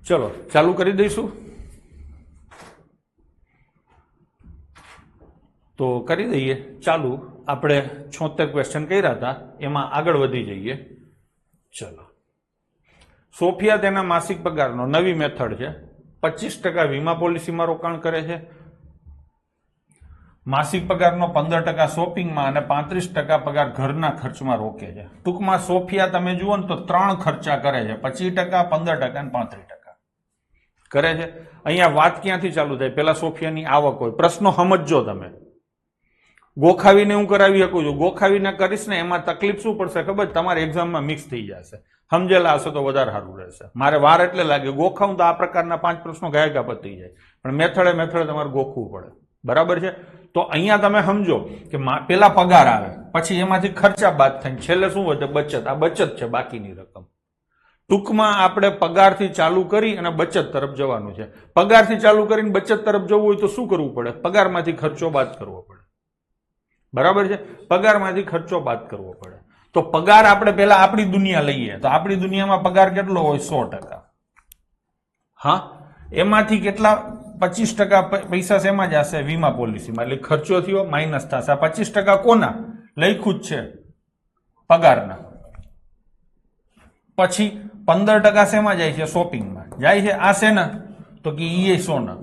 ચલો ચાલુ કરી દઈશું. તો કરી દઈએ ચાલુ. આપણે 76 ક્વેશ્ચન કર્યા હતા, એમાં આગળ વધી જઈએ. ચલો, સોફિયા તેના માસિક પગારનો નવી મેથડ છે 25% વીમા પોલિસીમાં રોકાણ કરે છે, માસિક પગારનો 15% શોપિંગમાં અને 35% પગાર ઘરના ખર્ચમાં રોકે છે. ટૂંકમાં સોફિયા તમે જુઓ ને તો 3 ખર્ચા કરે છે, 25%, 15% અને 35% કરે છે. અહીંયા વાત ક્યાંથી ચાલુ થાય? પેલા સોફિયાની આવક હોય. પ્રશ્નો સમજજો તમે. ગોખાવીને હું કરાવી શકું છું, ગોખાવીને કરીશ ને એમાં તકલીફ શું પડશે ખબર? તમારે એક્ઝામમાં મિક્સ થઈ જશે. સમજેલા હશે તો વધારે સારું રહેશે. મારે વાર એટલે લાગે ગોખાવું તો આ પ્રકારના 5 પ્રશ્નો ગાયકા પતી જાય, પણ મેથડે તમારે ગોખવું પડે. બરાબર છે? તો અહીંયા તમે સમજો કે પેલા પગાર આવે, પછી એમાંથી ખર્ચા બાદ થાય, છેલ્લે શું વધે? બચત. આ બચત છે, બાકીની રકમ. ટૂંકમાં આપણે પગારથી ચાલુ કરી અને બચત તરફ જવાનું છે. પગારથી ચાલુ કરીને બચત તરફ જવું હોય તો શું કરવું પડે? પગારમાંથી ખર્ચો બાદ કરવો પડે. બરાબર છે? પગારમાંથી ખર્ચો બાદ કરવો પડે. તો પગાર આપણે પેલા આપણી દુનિયા લઈએ તો આપણી દુનિયામાં પગાર કેટલો હોય? 100%. હા, એમાંથી કેટલા? 25% પૈસા શેમાં જશે? વીમા પોલિસીમાં. એટલે ખર્ચો થયો માઇનસ થશે. આ 25% કોના? લખ્યું જ છે, પગારના. પછી 15% શેમાં જાય છે? શોપિંગમાં જાય છે. આ શેના? તો કે એ સોના.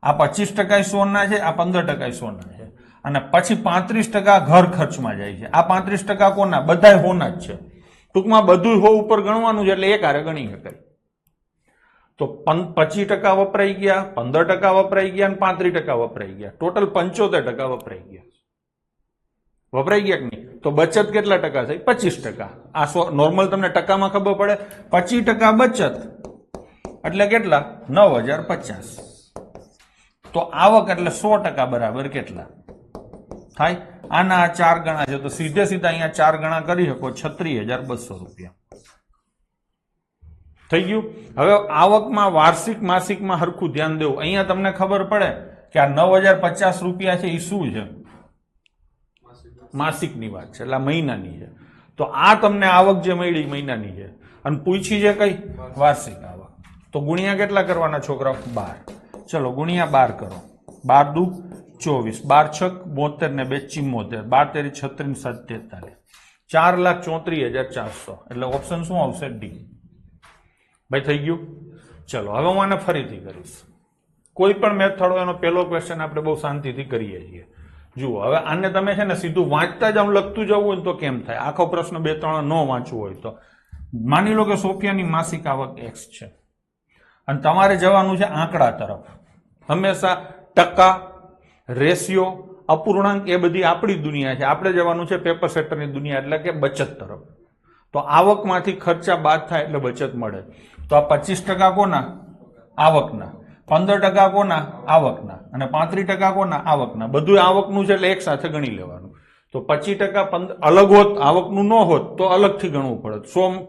આ 25% સોના છે, આ 15% સોના છે. અને પછી 35% ઘર ખર્ચમાં જાય છે. આ 35% કોના? બધા હોના જ છે. ટૂંકમાં બધું હો ઉપર ગણવાનું છે, એટલે એક હારે ગણી શકાય. તો 25% વપરાઈ ગયા, 15% વપરાઈ ગયા અને 35% વપરાઈ ગયા. ટોટલ 75% વપરાઈ ગયા. વપરાઈ ગયા કે નહીં? તો બચત કેટલા ટકા થઈ? 25%. આ નોર્મલ તમને ટકામાં ખબર પડે. 25% બચત એટલે કેટલા? 9050. તો આવક એટલે 100% બરાબર કેટલા થાય? આના 4 ગણા છે, તો સીધે સીધા અહીંયા 4 ગણા કરી શકો, 36200 રૂપિયા થઈ ગયું. હવે આવકમાં વાર્ષિક માસિકમાં હરખું ધ્યાન દેવું. અહીંયા તમને ખબર પડે કે આ 9050 રૂપિયા છે એ શું છે? માસિકની વાત છે, એટલે મહિનાની છે. તો આ તમને આવક જે મળી મહિનાની છે, અને પૂછી છે કઈ? વાર્ષિક આવક. તો ગુણ્યા કેટલા કરવાના છોકરાઓ? 12. ચલો ગુણ્યા 12 કરો. 12 દુ 24, 12 6 72 ને 2 74, 12 36 7 43, 4,34,400. એટલે ઓપ્શન શું આવશે? ડી. ભાઈ થઈ ગયું. ચલો હવે હું આને ફરીથી કરીશ. કોઈ પણ મેથડ હોય એનો પહેલો ક્વેશ્ચન આપણે બહુ શાંતિથી કરીએ છીએ. જુઓ, હવે આને તમે છે ને સીધું વાંચતા જ આમ લખતું જવું હોય તો કેમ થાય? આખો પ્રશ્ન 2-3 ન વાંચવું હોય તો માની લો કે સોફિયાની માસિક આવક x છે અને તમારે જવાનું છે આંકડા તરફ. હંમેશા ટકા, રેશિયો, અપૂર્ણાંક એ બધી આપણી દુનિયા છે. આપણે જવાનું છે પેપર સેટરની દુનિયા, એટલે કે બચત તરફ. તો આવકમાંથી ખર્ચા બાદ થાય એટલે બચત મળે. તો આ 25% કોના? આવકના. 15% કોના? આવકના. અને 35% કોના? આવકના. બધું આવકનું છે એટલે એક સાથે ગણી લેવાનું. તો 25% અલગ હોત, આવકનું ન હોત તો અલગથી ગણવું પડે.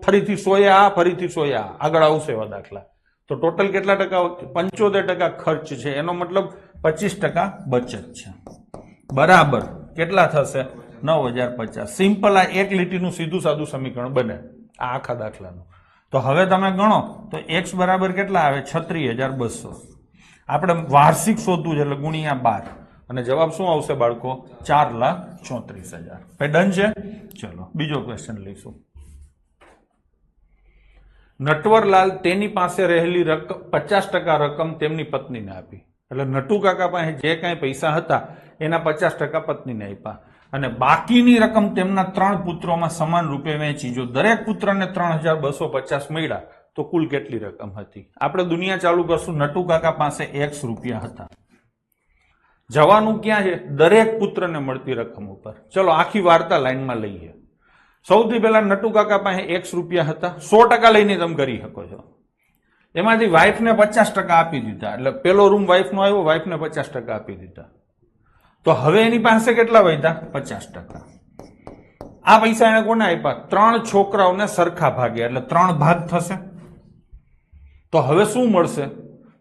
ફરીથી 100 આ, ફરીથી 100 આ, આગળ આવશે એવા દાખલા. તો ટોટલ કેટલા ટકા? 75% ખર્ચ છે. એનો મતલબ 25% બચત છે. બરાબર કેટલા થશે? 9050. સિમ્પલ. આ એક લીટીનું સીધું સાદું સમીકરણ બને આ આખા દાખલાનું. તો હવે તમે ગણો તો x બરાબર કેટલા આવે? 36,200. આપણે વાર્ષિક શોધવું છે એટલે ગુણ્યા 12, અને જવાબ શું આવશે બાળકો? 4,34,000. ભાઈ ડન છે? ચલો બીજો ક્વેશ્ચન લઈશું. નટવરલાલ તેની પાસે રહેલી રકમ 50% રકમ તેમની પત્નીને આપી. એટલે નટુ કાકા પાસે જે કાંઈ પૈસા હતા એના 50% પત્નીને આપ્યા, અને બાકીની રકમ તેમના 3 પુત્રોમાં સમાન રૂપે વહેંચી. જો દરેક પુત્રને 3,250 મળ્યા તો કુલ કેટલી રકમ હતી? આપણે દુનિયા ચાલુ કરશું. નટુ કાકા પાસે x રૂપિયા હતા. જવાનું ક્યાં છે? દરેક પુત્રને મળતી રકમ ઉપર. ચલો આખી વાર્તા લાઈનમાં લઈએ. સૌથી પહેલા નટુ કાકા પાસે x રૂપિયા હતા. 100% લઈને તમે કરી શકો છો. એમાંથી વાઈફને 50% આપી દીધા. એટલે પેલો રૂમ વાઈફનો આવ્યો, વાઈફને 50% આપી દીધા. તો હવે એની પાસે કેટલા વધ્યા? 50%. આ પૈસા એને કોને આપ્યા? 3 છોકરાઓને સરખા ભાગે, એટલે 3 ભાગ થશે. તો હવે શું મળશે?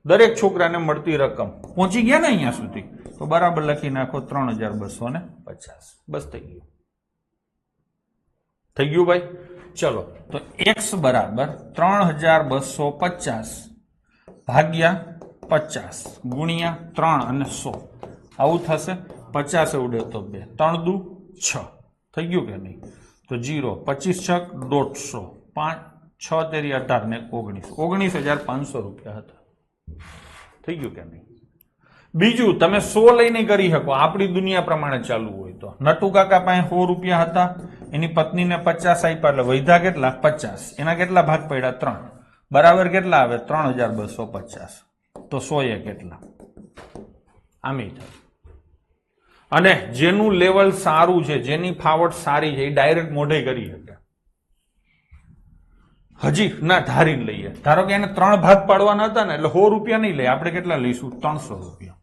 દરેક છોકરાને મળતી રકમ. પહોંચી ગયા ને અહીંયા સુધી? તો બરાબર લખી નાખો 3,250. બસ થઈ ગયું. થઈ ગયું ભાઈ? ચલો તો x બરાબર 3,250 ભાગ્યા 50 ગુણ્યા 3 અને 100 આવું થશે 50 ઉડે તો 2 3 દુ 6 થઈ ગયું કે નહીં તો 0 25 છક 150 5 6 તેરી 18 ને 19 19,500 રૂપિયા હતા થઈ ગયું કે નહીં બીજું તમે 100 લઈને કરી શકો આપણી દુનિયા પ્રમાણે ચાલુ હોય તો નટુ કાકા પાસે 100 રૂપિયા હતા એની પત્નીને 50 આપ્યા એટલે વૈધા કેટલા 50 એના કેટલા ભાગ પડ્યા 3 બરાબર કેટલા આવે 3,250 તો 100 એ કેટલા આમી થાય અને જેનું લેવલ સારું છે જેની ફાવટ સારી છે એ ડાયરેક્ટ મોઢે કરી શકે હજી ના ધારીને લઈએ ધારો કે એને 3 ભાગ પાડવાના હતા ને એટલે 100 રૂપિયા નહીં લે આપણે કેટલા લઈશું 300 રૂપિયા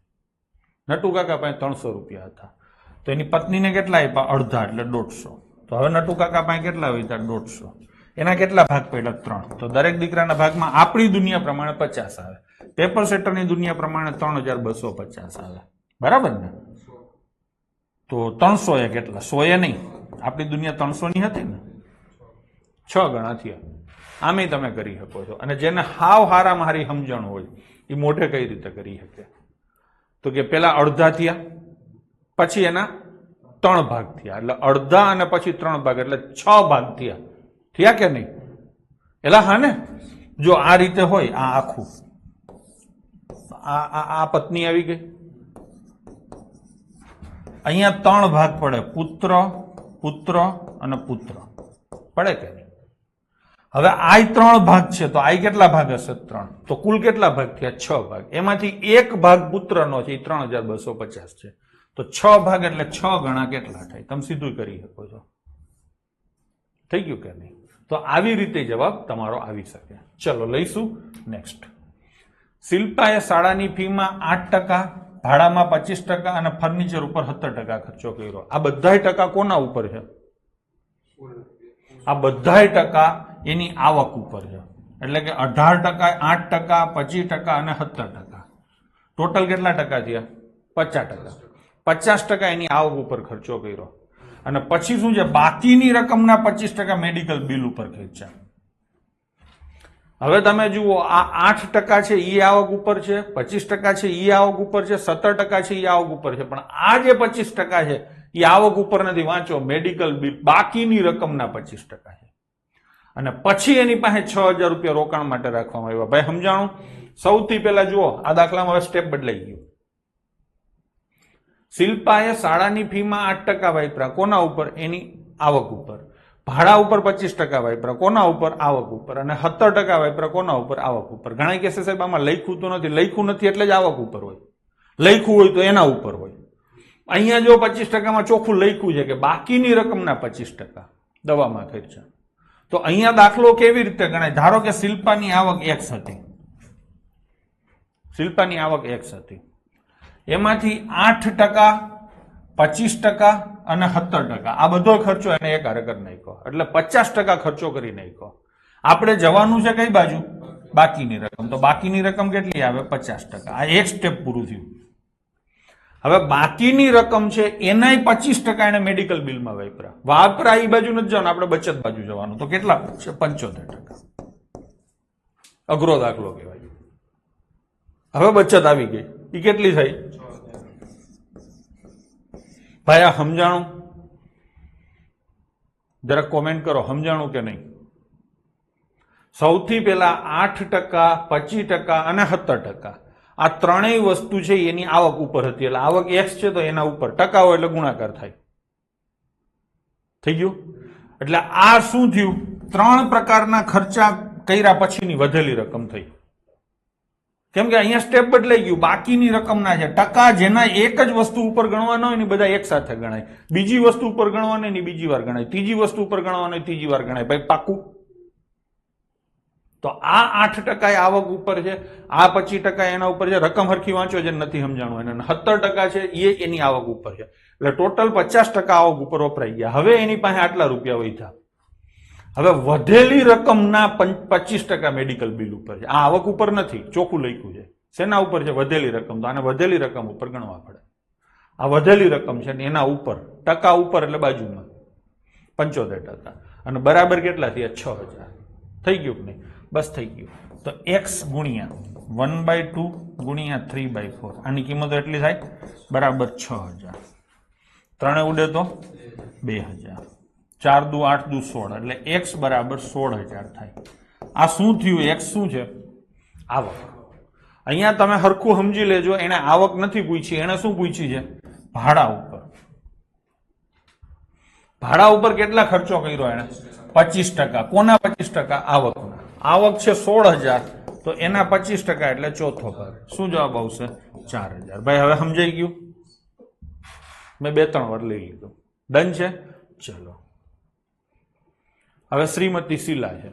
નટુ કાકા પાસે 300 રૂપિયા હતા તો એની પત્નીને કેટલા આપ્યા અડધા એટલે 150 તો હવે નટુ કાકા પાસે કેટલા હોય 150 એના કેટલા ભાગ પડ્યા 3 તો દરેક દીકરાના ભાગમાં આપણી દુનિયા પ્રમાણે 50 આવે પેપર સેટરની દુનિયા પ્રમાણે 3,250 આવે બરાબર ને તો 300 એ કેટલા 100 એ નહીં આપણી દુનિયા 300 ની હતી ને 6 ગણા થયા આમે તમે કરી શકો છો અને જેને હાવ હારામાં હારી સમજણ હોય એ મોઢે કઈ રીતે કરી શકે તો કે પેલા અડધા થયા પછી એના 3 ભાગ થયા એટલે અડધા અને પછી 3 ભાગ એટલે 6 ભાગ થયા કે નહીં એલા હા ને જો આ રીતે હોય આ આખું આ પત્ની આવી ગઈ અહીંયા 3 ભાગ પડે પુત્ર પુત્ર અને પુત્ર પડે કે નહીં હવે આ 3 ભાગ છે તો આ કેટલા ભાગ હશે 3 તો કુલ કેટલા ભાગ થયા 6 ભાગ એમાંથી એક ભાગ પુત્રનો છે એ 3,250 છે તો 6 ભાગ એટલે 6 ગણા કેટલા થાય તમે સીધું કરી શકો છો થઈ ગયું કે નહીં તો આવી રીતે જવાબ તમારો આવી શકે ચલો લઈશું નેક્સ્ટ શિલ્પાએ શાળાની ફીમાં 8% ભાડામાં 25% અને ફર્નિચર ઉપર 17% ખર્ચો કર્યો આ બધાય ટકા કોના ઉપર છે આ બધાય ટકા એની આવક ઉપર છે એટલે કે 18%, 8%, 25% અને 17% ટોટલ કેટલા ટકા થયા 50%. 50% એની આવક ઉપર ખર્ચો કર્યો અને પછી શું છે બાકીની રકમના 25% મેડિકલ બિલ ઉપર ખર્ચ્યા. હવે તમે જુઓ આ 8% છે એ આવક ઉપર છે, 25% છે એ આવક ઉપર છે, 17% છે એ આવક ઉપર છે, પણ આ જે 25% છે એ આવક ઉપર નથી. વાંચો મેડિકલ બિલ બાકીની રકમના 25% છે અને પછી એની પાસે 6,000 રૂપિયા રોકાણ માટે રાખવામાં આવ્યા. ભાઈ સમજાણું? સૌથી પહેલા જુઓ આ દાખલામાં હવે સ્ટેપ બદલાઈ ગયું. શિલ્પાએ શાળાની ફીમાં 8% વાપરા કોના ઉપર? એની આવક ઉપર. ભાડા ઉપર 25% વાપરા કોના ઉપર? આવક ઉપર. અને 17% વાપરા કોના ઉપર? આવક ઉપર. ઘણા કહેશે સાહેબ આમાં લખ્યું તો નથી. લખ્યું નથી એટલે જ આવક ઉપર હોય, લખ્યું હોય તો એના ઉપર હોય. અહીંયા જો 25%માં ચોખ્ખું લખ્યું છે કે બાકીની રકમના 25% દવામાં ખર્ચા, તો અહીંયા દાખલો કેવી રીતે ગણાય? ધારો કે શિલ્પાની આવક X હતી, શિલ્પાની આવક X હતી, એમાંથી 8%, 25% અને 17% આ બધો ખર્ચો એને એક હારે કરી નાખ્યો, એટલે 50% ખર્ચો કરી નાખ્યો. આપણે જવાનું છે કઈ બાજુ? બાકીની રકમ. તો બાકીની રકમ કેટલી આવે? 50%. આ એક સ્ટેપ પૂરું થયું. હવે બાકીની રકમ છે એનાય 25% એને મેડિકલ બિલમાં વાપરા એ બાજુ નથી જવાનું, આપણે બચત બાજુ જવાનું. તો કેટલા છે? 75%. અઘરો દાખલો કહેવાય. હવે બચત આવી ગઈ, એ કેટલી થઈ? ભાઈ આ સમજાણું? જરા કોમેન્ટ કરો, સમજાણું કે નહીં? સૌથી પહેલા 8%, 25% અને 17% આ ત્રણેય વસ્તુ છે એની આવક ઉપર હતી. એટલે આવક X છે તો એના ઉપર ટકા હોય એટલે ગુણાકાર થાય. થઈ ગયું? એટલે આ શું થયું? 3 પ્રકારના ખર્ચા કર્યા પછીની વધેલી રકમ થઈ. કેમ કે અહીંયા સ્ટેપ બદલાઈ ગયું. બાકીની રકમના છે ટકા, જેના એક જ વસ્તુ ઉપર ગણવાનો હોય ને બધા એક સાથે ગણાય. બીજી વસ્તુ ઉપર ગણવાનો હોય ને બીજી વાર ગણાય. ત્રીજી વસ્તુ ઉપર ગણવાનો હોય ત્રીજી વાર ગણાય. ભાઈ પાકું? તો આ 8% આવક ઉપર છે, આ 25% એના ઉપર છે. રકમ હરખી વાંચો જે નથી સમજાણું એને. 17% છે એ એની આવક ઉપર છે. એટલે ટોટલ 50% આવક ઉપર વપરાઈ ગયા. હવે એની પાસે આટલા રૂપિયા વધ્યા. હવે વધેલી રકમના 25% મેડિકલ બિલ ઉપર છે. આ આવક ઉપર નથી, ચોખ્ખું લખ્યું છે. શેના ઉપર છે? વધેલી રકમ. તો આને વધેલી રકમ ઉપર ગણવા પડે. આ વધેલી રકમ છે ને એના ઉપર ટકા ઉપર એટલે બાજુમાં 75%. અને બરાબર કેટલા થયા? 6,000. થઈ ગયું કે નહીં? બસ થઈ ગયું. તો x ગુણ્યા 1/2 ગુણ્યા 3/4 આની કિંમત એટલી થાય બરાબર 6000. 3 ઉડે તો 2000. 4 દુ 8 દુ 16 એટલે x બરાબર 16000 થાય. આ શું થયું? x શું છે? આવક. અહીંયા તમે હરખું સમજી લેજો, એને આવક નથી પૂછી, એને શું પૂછી છે? ભાડા ઉપર. ભાડા ઉપર કેટલા ખર્ચો કર્યો એને? 25%. કોના 25%? આવકના. આવક છે 16000 તો એના 25% એટલે ચોથો ભાગ. શું જવાબ આવશે? 4000. ભાઈ હવે સમજાઈ ગયું? મેં 2-3 વાર લઈ લીધું. ડન છે? ચલો હવે શ્રીમતી શીલા છે.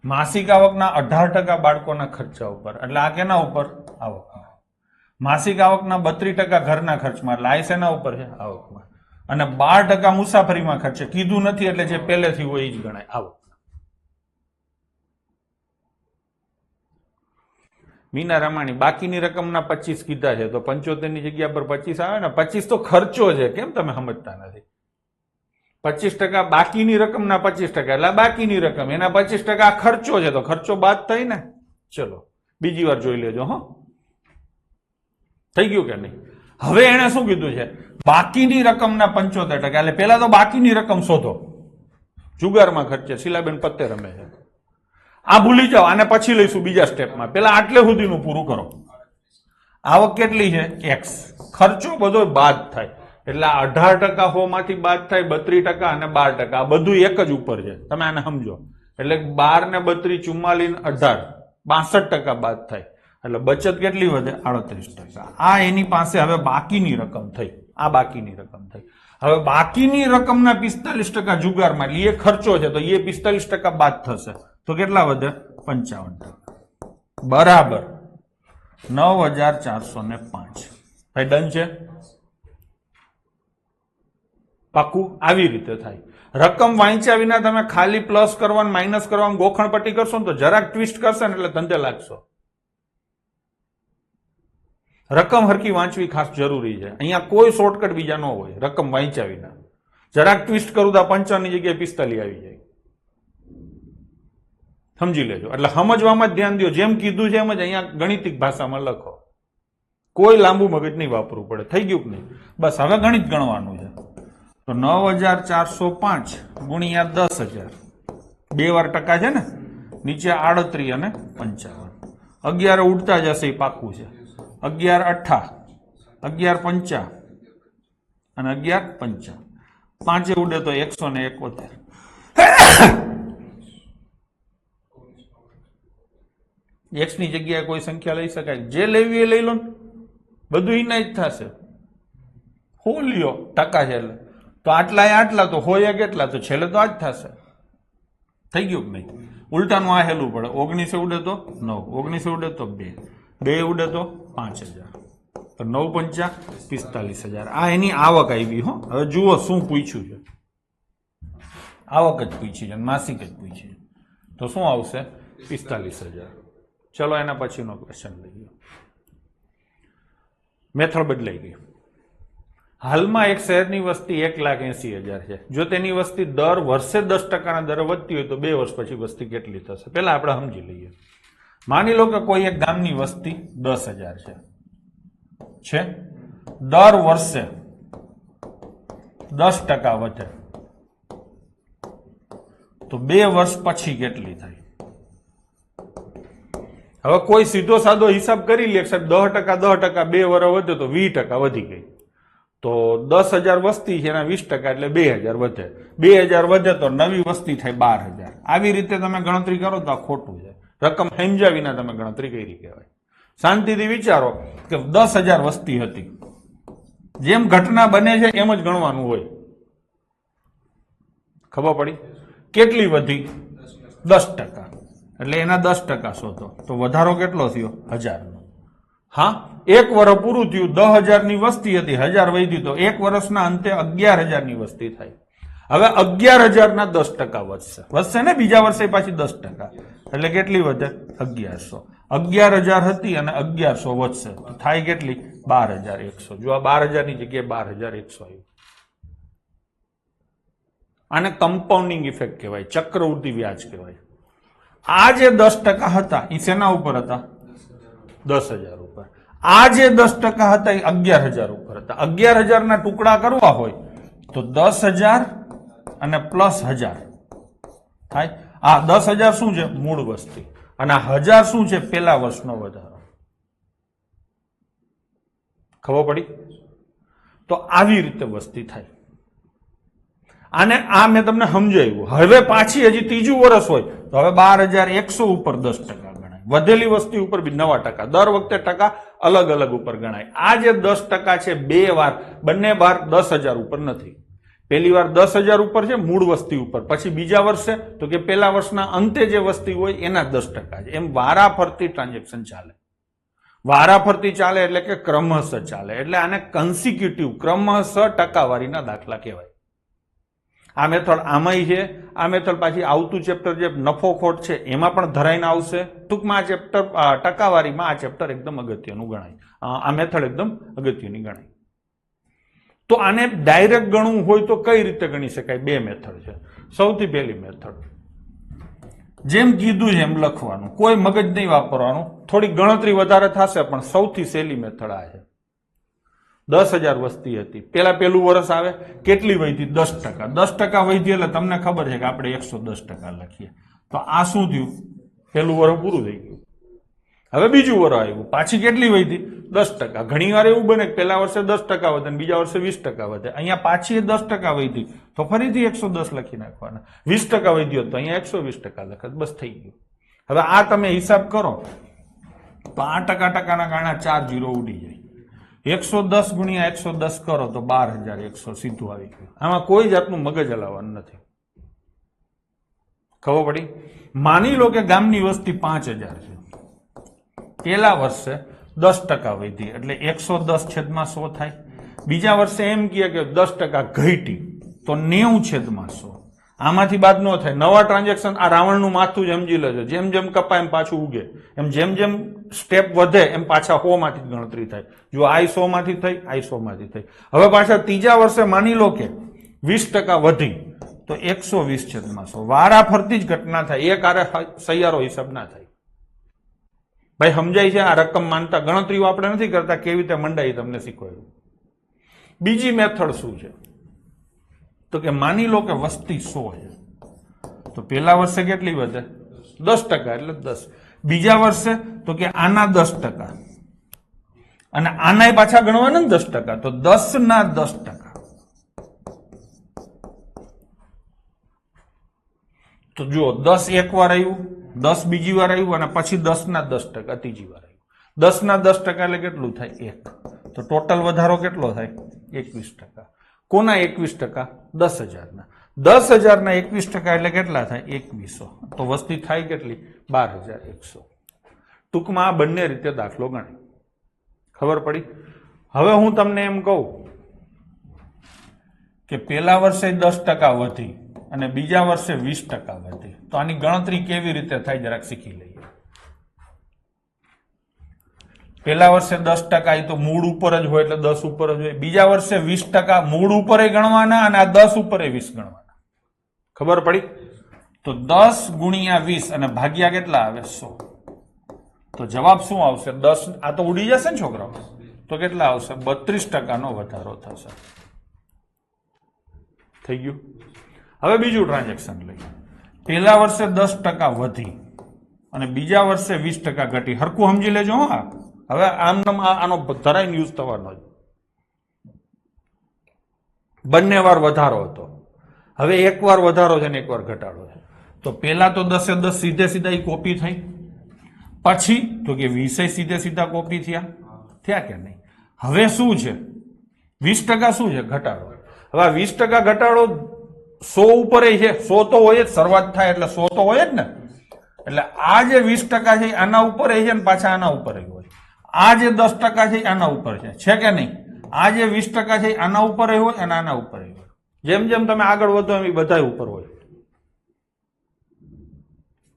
માસિક આવકના 18% બાળકોના ખર્ચા ઉપર, એટલે આ કેના ઉપર? આવકમાં. માસિક આવકના 32% ઘરના ખર્ચમાં, એટલે આ શેના ઉપર છે? આવકમાં. અને 12% મુસાફરીમાં ખર્ચે. કીધું નથી એટલે જે પહેલેથી હોય એ જ ગણાય આવક. મીના રામાણી બાકીની રકમના 25 કીધા છે તો 75 ની જગ્યા પર 25 આવે ને. 25 તો ખર્ચો છે, કેમ તમે સમજતા નથી? 25% બાકીની રકમના 25% એટલે બાકીની રકમ, એના 25% ખર્ચો છે તો ખર્ચો બાદ થઈ ને. ચલો બીજી વાર જોઈ લેજો. હો, થઈ ગયું કે નહીં? હવે એને શું કીધું છે? બાકીની રકમના 75%. એટલે પેલા તો બાકીની રકમ શોધો. જુગારમાં ખર્ચે, શીલાબેન પત્તે રમે છે. આ ભૂલી જાઓ, આને પછી લઈશું બીજા સ્ટેપમાં. પેલા આટલે સુધીનું પૂરું કરો. આવક કેટલી છે? x. ખર્ચો બધો બાદ થાય એટલે 18% 100 માંથી બાદ થાય 32% અને 12%. આ બધું એક જ ઉપર છે, તમે આને સમજો. એટલે 12 ને 32 44 18 62% બાદ થાય એટલે બચત કેટલી વધે? 38%. આ એની પાસે હવે બાકીની રકમ થઈ. આ બાકીની રકમ થઈ. હવે બાકીની રકમના 45% જુગારમાં, એટલે એ ખર્ચો છે તો એ 45% બાદ થશે તો કેટલા વધે? 55%. બરાબર 9405. ભાઈ ડન છે? પાકું? આવી રીતે થાય. રકમ વાંચ્યા વિના તમે ખાલી પ્લસ કરવાનું માઇનસ કરવાનું ગોખણ પટ્ટી કરશો ને તો જરાક ટ્વિસ્ટ કરશે ને એટલે ધંધે લાગશો. રકમ હરકી વાંચવી ખાસ જરૂરી છે. અહીંયા કોઈ શોર્ટકટ બીજા ન હોય. રકમ વાંચ્યા વિના જરાક ટ્વિસ્ટ કરું તો 55 ની જગ્યાએ 45 આવી જાય. સમજી લેજો. એટલે સમજવામાં જ ધ્યાન દો. જેમ કીધું છે એમ જ અહીંયા ગણિતિક ભાષામાં લખો. કોઈ લાંબુ મગજ નહીં વાપરવું પડે. થઈ ગયું કે નહીં? બસ હવે ગણિત ગણવાનું છે. તો 9405 ગુણ્યા 10000. 2 વાર ટકા છે ને, નીચે 38 અને 55. 11 ઉડતા જશે એ પાકું છે. 11 8 11 5 અને 11 5. 5 ઉડે તો 171. x ની જગ્યાએ કોઈ સંખ્યા લઈ શકાય, જે લેવી એ લઈ લો ને, બધું એના જ થશે. હો લ્યો ટકા છે એટલે તો આટલા તો હોય કેટલા, તો છેલ્લે તો આ જ થશે. થઈ ગયું કે નહીં? ઉલટાનું આ હેલું પડે. 19 ઉડે તો 9, 19 ઉડે તો 2, 2 ઉડે તો 5000, તો 9 5 45000. આ એની આવક આવી. હો, હવે જુઓ શું પૂછ્યું છે. આવક જ પૂછી છે, માસિક જ પૂછી છે, તો શું આવશે? 45000. ચલો એના પછીનો ક્વેશ્ચન લઈએ. મેથડ બદલાઈ ગઈ. હાલમાં એક શહેરની વસ્તી 1,80,000 છે. જો તેની વસ્તી દર વર્ષે 10%ના દરે વધતી હોય તો 2 વર્ષ પછી વસ્તી કેટલી થશે? પેલા આપણે સમજી લઈએ. માની લો કે કોઈ એક ગામની વસ્તી 10,000 છે. દર વર્ષે 10% વધે તો 2 વર્ષ પછી કેટલી થાય? હવે કોઈ સીધો સાદો હિસાબ કરી લે સાહેબ, 10% 2 વર્ષ વધે તો 20% વધી ગઈ. તો 10,000 વસ્તી છે એના 20% એટલે 2,000 વધે. 2,000 વધે તો નવી વસ્તી થાય 12,000. આવી રીતે તમે ગણતરી કરો તો આ ખોટું છે. રકમ સમજ્યા વિના તમે ગણતરી કરી કહેવાય. શાંતિથી વિચારો કે 10,000 વસ્તી હતી. જેમ ઘટના બને છે એમ જ ગણવાનું હોય. ખબર પડી? કેટલી વધી? 10%. એટલે એના 10% શોધો તો વધારો કેટલો થયો? 1000 નો. હા, 1 વર્ષ પૂરું થયું, 10,000 ની વસ્તી હતી, 1000 વધી તો 1 વર્ષના અંતે 11,000 ની વસ્તી થાય. હવે 11,000 ના 10% વધશે ને, બીજા વર્ષે પાછી 10%. એટલે કેટલી વધે? 1100. 11,000 હતી અને 1100 વધશે તો થાય કેટલી? 12,100. જો આ 12,000 ની જગ્યાએ 12,100 આવ્યું. આને કમ્પાઉન્ડિંગ ઇફેક્ટ કહેવાય, ચક્રવૃદ્ધિ વ્યાજ કહેવાય. આ જે 10% હતા એ શેના ઉપર હતા? 10,000 ઉપર. આ જે 10% હતા એ 11,000 ઉપર હતા. 11,000 ના ટુકડા કરવા હોય તો 10,000 અને પ્લસ 1,000 થાય. આ 10,000 શું છે? મૂળ વસ્તી. અને 1,000 શું છે? પેલા વર્ષનો વધારો. ખબર પડી? તો આવી રીતે વસ્તી થાય. આને આ મેં તમને સમજાવ્યું. હવે પાછી હજી ત્રીજું વર્ષ હોય તો હવે 12,100 ઉપર 10% ગણાય. વધેલી વસ્તી ઉપર બી 9%. દર વખતે ટકા અલગ અલગ ઉપર ગણાય. આ જે 10% છે બે વાર, બંને વાર 10,000 ઉપર નથી. પહેલી વાર 10,000 ઉપર છે મૂળ વસ્તી ઉપર, પછી બીજા વર્ષે તો કે પેલા વર્ષના અંતે જે વસ્તી હોય એના 10% છે. એમ વારાફરતી ટ્રાન્ઝેક્શન ચાલે. વારાફરતી ચાલે એટલે કે ક્રમશઃ ચાલે. એટલે આને કન્સિક્યુટિવ ક્રમશઃ ટકાવારીના દાખલા કહેવાય. આ મેથડ આમાંય છે. આ મેથડ પાછી આવતું ચેપ્ટર જે નફો ખોટ છે એમાં પણ ધરાઈને આવશે. ટૂંકમાં આ ચેપ્ટર ટકાવારીમાં આ ચેપ્ટર એકદમ અગત્યનું ગણાય. આ મેથડ એકદમ અગત્યની ગણાય. તો આને ડાયરેક્ટ ગણવું હોય તો કઈ રીતે ગણી શકાય? બે મેથડ છે. સૌથી પહેલી મેથડ, જેમ કીધું છે એમ લખવાનું, કોઈ મગજ નહીં વાપરવાનું. થોડી ગણતરી વધારે થશે પણ સૌથી સહેલી મેથડ આ છે. 10,000 વસ્તી હતી. પેલું વર્ષ આવે, કેટલી વધી? 10%. 10% વધી એટલે તમને ખબર છે કે આપણે 110% લખીએ. તો આ શું થયું? પેલું વર્ષ પૂરું થઈ ગયું. હવે બીજું વર્ષ આવ્યું, પાછી કેટલી વધી? 10%. ઘણી વાર એવું બને કે પેલા વર્ષે 10% વધે અને બીજા વર્ષે 20% વધે. અહીંયા પાછી 10% વધી તો ફરીથી 110 લખી નાખવાના. 20% વધ્યો તો અહીંયા 120% લખે. બસ થઈ ગયું. હવે આ તમે હિસાબ કરો તો આ ટકાના કારણે 4 0 ઉડી જાય. 110 ગુણ્યા 110 કરો તો 12,100 સીધું આવી ગયું. આમાં કોઈ જાતનું મગજ હલાવવાનું નથી. ખબર પડી? માની લો કે ગામની વસ્તી 5,000 છે. પેલા વર્ષે 10% વધી એટલે 110/100 થાય. બીજા વર્ષે એમ કહે કે 10% ઘટી તો 90/100. આમાંથી બાદ ન થાય. નવા ટ્રાન્ઝેક્શન, આ રાવણનું માથું જ સમજી લેજો. જેમ જેમ કપાય એમ પાછું ઉગે. એમ જેમ જેમ સ્ટેપ વધે એમ પાછા 100 માંથી ગણતરી થાય. જો આ 100 માંથી થઈ, આ 100 માંથી થઈ. હવે પાછા ત્રીજા વર્ષે માની લો કે 20% વધી તો 120/100. વારા ફરતી જ ઘટના થાય. એક આરે સૈયારો હિસાબ ના થાય. ભાઈ સમજાય છે? આ રકમ માનતા ગણતરીઓ આપણે નથી કરતા, કેવી રીતે મંડાઈ તમને શીખવાડ્યું. બીજી મેથડ શું છે? તો કે માની લો કે વસ્તી 100 છે તો પેલા વર્ષે કેટલી વધે? 10% એટલે 10. બીજા વર્ષે તો કે આના 10% અને આના પાછા ગણવાના ને 10%. તો 10 ના 10%. તો જુઓ, 10 એક વાર આવ્યું, 10 બીજી વાર આવ્યું અને પછી 10 ના 10% ત્રીજી વાર આવ્યું. 10 ના 10% એટલે કેટલું થાય? 1. તો ટોટલ વધારો કેટલો થાય? 21%. કોના 21%? 10,000 ના. 10,000 ના 21% એટલે કેટલા થાય? 2100. તો વસ્તી થાય કેટલી? 12,100. ટૂંકમાં આ બંને રીતે દાખલો ગણાય. ખબર પડી? હવે હું તમને એમ કહું કે પેલા વર્ષે 10% વધી અને બીજા વર્ષે 20% વધી તો આની ગણતરી કેવી રીતે થાય જરાક શીખી લઈએ. પેલા વર્ષે 10% એ તો મૂળ ઉપર જ હોય એટલે 10 ઉપર જ હોય. બીજા વર્ષે 20% મૂળ ઉપર ગણવાના અને આ 10 ઉપર 20 ગણવાના. ખબર પડી? તો 10 ગુણ્યા 20 અને ભાગ્યા કેટલા આવે? 100. તો જવાબ શું આવશે? 10. આ તો ઉડી જશે ને છોકરાઓ. તો કેટલા આવશે? 32% વધારો થશે. થઈ ગયું? હવે બીજું ટ્રાન્ઝેક્શન લઈએ. પેલા વર્ષે 10% વધી અને બીજા વર્ષે 20% ઘટી. હરખું સમજી લેજો. હા, હવે આનો ધરાઈને યુઝ થવાનો જ. બંને વાર વધારો હતો. હવે એક વાર વધારો છે ને એક વાર ઘટાડો છે. તો પેલા તો 10 સીધે સીધા કોપી થઈ. પછી તો કે 20 સીધે સીધા કોપી થયા કે નહીં? હવે શું છે? 20% શું છે? ઘટાડો. હવે 20% ઘટાડો 100 ઉપર છે. 100 તો હોય જ, શરૂઆત થાય એટલે 100 તો હોય જ ને. એટલે આ જે 20% છે આના ઉપર છે ને પાછા આના ઉપર હોય. આ જે 10% છે આના ઉપર છે કે નહીં? આ જે 20% છે આના ઉપર હોય અને આના ઉપર હોય. જેમ જેમ તમે આગળ વધો એમ બધા ઉપર હોય.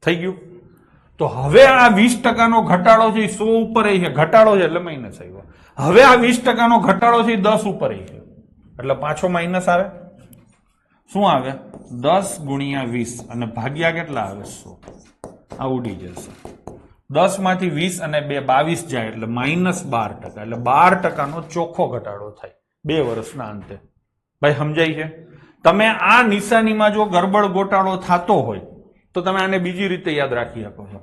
થઈ ગયું? તો હવે આ 20% નો ઘટાડો છે 100 ઉપર છે. ઘટાડો છે એટલે માઇનસ આવ્યો. હવે આ 20% નો ઘટાડો છે 10 ઉપર છે એટલે પાછો માઇનસ આવે. શું આવે? 10 ગુણ્યા 20 અને ભાગ્યા કેટલા આવે? 100. આ ઉડી જશે. 10 માંથી 20 અને 2 22 જાય એટલે -12%. એટલે 12%નો ચોખ્ખો ઘટાડો થાય 2 વર્ષના અંતે. ભાઈ સમજાય છે? તમે આ નિશાનીમાં જો ગરબડ ગોટાળો થતો હોય તો તમે આને બીજી રીતે યાદ રાખી શકો છો.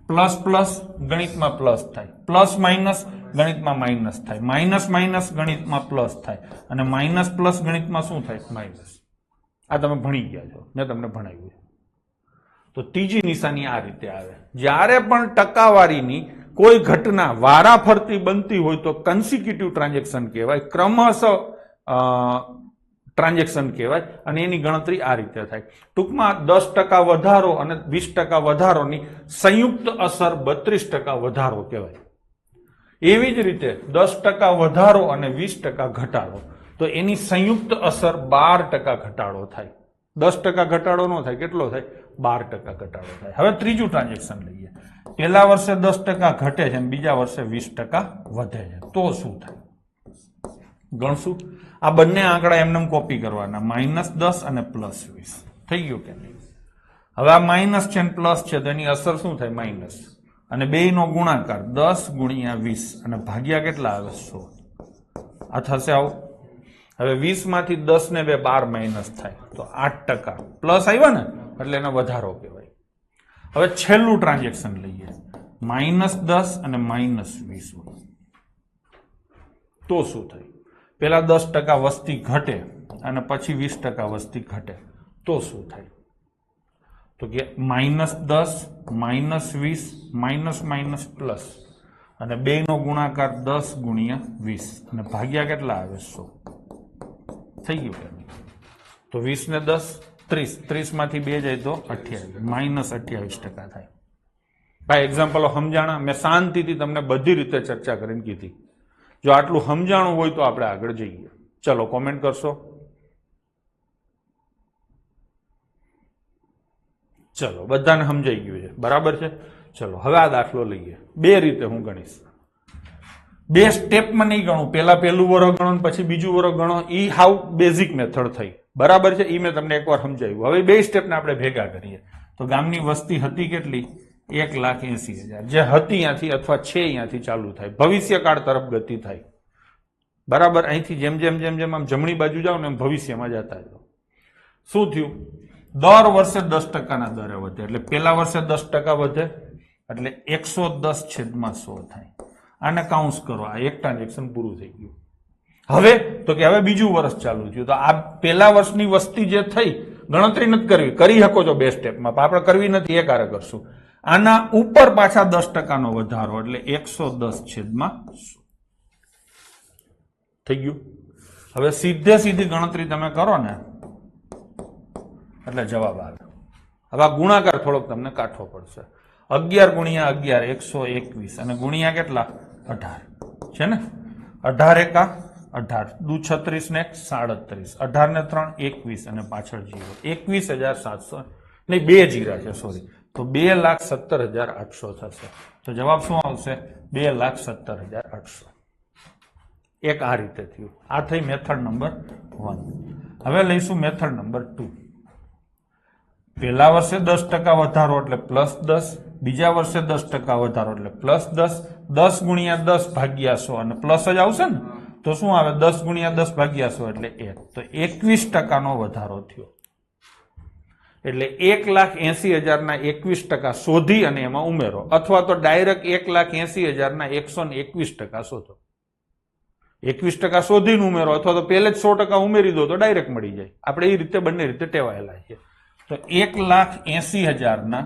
પ્લસ પ્લસ ગણિતમાં પ્લસ થાય, પ્લસ માઇનસ ગણિતમાં માઇનસ થાય, માઇનસ માઇનસ ગણિતમાં પ્લસ થાય, અને માઇનસ પ્લસ ગણિતમાં શું થાય? માઇનસ. આ તમે ભણી ગયા છો, મેં તમને ભણાવ્યું છે. તો ત્રીજી નિશાની આ રીતે આવે. જ્યારે પણ ટકાવારીની કોઈ ઘટના વારાફરતી બનતી હોય તો કન્સિક્યુટિવ ટ્રાન્ઝેક્શન કહેવાય, ક્રમશઃ ટ્રાન્ઝેક્શન કહેવાય, અને એની ગણતરી આ રીતે થાય. ટૂંકમાં 10% વધારો અને 20% વધારોની સંયુક્ત અસર 32% વધારો કહેવાય. એવી જ રીતે 10% વધારો અને 20% ઘટાડો, તો એની સંયુક્ત અસર 12% ઘટાડો થાય. 10% ઘટાડો ન થાય, કેટલો થાય? 12% ઘટાડો થાય. હવે ત્રીજું ટ્રાન્ઝેક્શન લઈએ. પહેલા વર્ષે 10% ઘટે છે અને બીજા વર્ષે 20% વધે છે, તો શું થાય? ગણશું. આ બંને આંકડા એમને કોપી કરવાના, -10 અને +20. થઈ ગયું કે નહીં? હવે આ માઇનસ છે અને પ્લસ છે તો એની અસર શું થાય? માઇનસ. અને બેયનો ગુણાકાર 10 × 20 અને ભાગ્યા કેટલા આવે? 100. આ થશે આવું. હવે 20 માંથી 10 ને 2 12 માઇનસ થાય તો 8%. પ્લસ આવ્યા ને એટલે એનો વધારો કહેવાય. હવે છેલ્લું ટ્રાન્ઝેક્શન લઈએ, -10 અને -20. તો શું થાય? પેલા 10% વસ્તી ઘટે અને પછી 20% વસ્તી ઘટે, તો શું થાય? તો કે -10 -20 માઇનસ માઇનસ પ્લસ, અને બેયનો ગુણાકાર 10 × 20 અને ભાગ્યા કેટલા આવે? 100. થઈ ગયું કે નહીં? તો 20 ને 10 30, 30 માંથી 2 જાય તો 28, -28% થાય. ભાઈ એક્ઝામ્પલો સમજાણા? મેં શાંતિથી તમને બધી રીતે ચર્ચા કરીને કીધી. જો આટલું સમજાણું હોય તો આપણે આગળ જઈએ. ચલો કોમેન્ટ કરશો. ચલો બધાને સમજાઈ ગયું છે, બરાબર છે? ચલો હવે આ દાખલો લઈએ. 2 રીતે હું ગણીશ. 2 સ્ટેપમાં નહીં ગણું. પહેલું વર્ષ ગણો પછી બીજું વર્ષ ગણો. એ હાવ બેઝિક મેથડ થઈ, બરાબર છે? એ મેં તમને એકવાર સમજાવ્યું. હવે 2 સ્ટેપને આપણે ભેગા કરીએ. તો ગામની વસ્તી હતી કેટલી? 1,80,000. જે હતી ત્યાંથી અથવા છે ત્યાંથી ચાલુ થાય, ભવિષ્યકાળ તરફ ગતિ થાય, બરાબર? અહીંથી જેમ જેમ જેમ જેમ આમ જમણી બાજુ જાઓ ને એમ ભવિષ્યમાં જતા જાઓ. શું થયું? દર વર્ષે 10%ના દરે વધે. એટલે પહેલા વર્ષે 10% વધે એટલે 110/100 થાય. આને કાઉન્સ કરો. આ એક ટ્રાન્ઝેક્શન પૂરું થઈ ગયું. હવે તો કે હવે બીજું વર્ષ ચાલુ થયું. તો આ પહેલા વર્ષની વસ્તી જે થઈ, ગણતરી નથી કરવી, કરી શકો છો 2 સ્ટેપમાં, આપણે કરવી નથી, એક હારે કરશું. આના ઉપર પાછા 10%નો વધારો એટલે 110/100 થઈ ગયું. હવે સીધી ગણતરી તમે કરો ને એટલે જવાબ આવે. હવે આ ગુણાકાર થોડોક તમને કાઠો પડશે. 11 × 11 121 અને ગુણ્યા કેટલા? 18 છે ને? 18 × 18 દુ 36 ને 1 37, 18 ને 3 21 અને પાછળ 0. 21,700 નહીં, 2 જીરા છે, સોરી. તો 2,17,800 થશે. તો જવાબ શું આવશે? 2,17,800. એક આ રીતે થયું. આ થઈ મેથડ નંબર 1. હવે લઈશું મેથડ નંબર 2. પહેલા વર્ષે 10% વધારો એટલે +10, બીજા વર્ષે 10% વધારો એટલે +10, 10 × 10 ભાગ્યા 100 અને પ્લસ જ આવશે ને? તો શું આવે? 10 × 10 ભાગ્યા 100 એટલે 1. તો 21%નો વધારો થયો. એટલે 1,80,000ના 21% શોધી અને એમાં ઉમેરો, અથવા તો ડાયરેક્ટ 1,80,000ના 121% શોધો. 21% શોધીને ઉમેરો, અથવા તો પહેલે જ 100% ઉમેરી દો તો ડાયરેક્ટ મળી જાય. આપણે એ રીતે બંને રીતે ટેવાયેલા છીએ. તો 1,80,000ના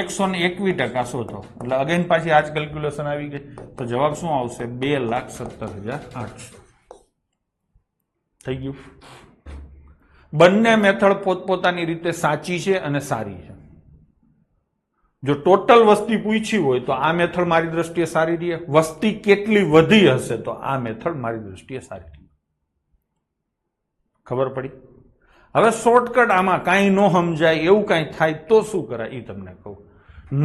121% શોધો. એટલે અગેન પાછી આ જ કેલ્ક્યુલેશન આવી ગઈ. તો જવાબ શું આવશે? 2,17,800 થઈ ગયું. બંને મેથડ પોતપોતાની રીતે સાચી છે અને સારી છે. જો ટોટલ વસ્તી પૂછી હોય તો આ મેથડ મારી દ્રષ્ટિએ સારી રહે. વસ્તી કેટલી વધી હશે તો આ મેથડ મારી દ્રષ્ટિએ સારી રહે. ખબર પડી? હવે શોર્ટકટ આમાં કાંઈ ન સમજાય એવું કાંઈ થાય તો શું કરાય એ તમને કહું.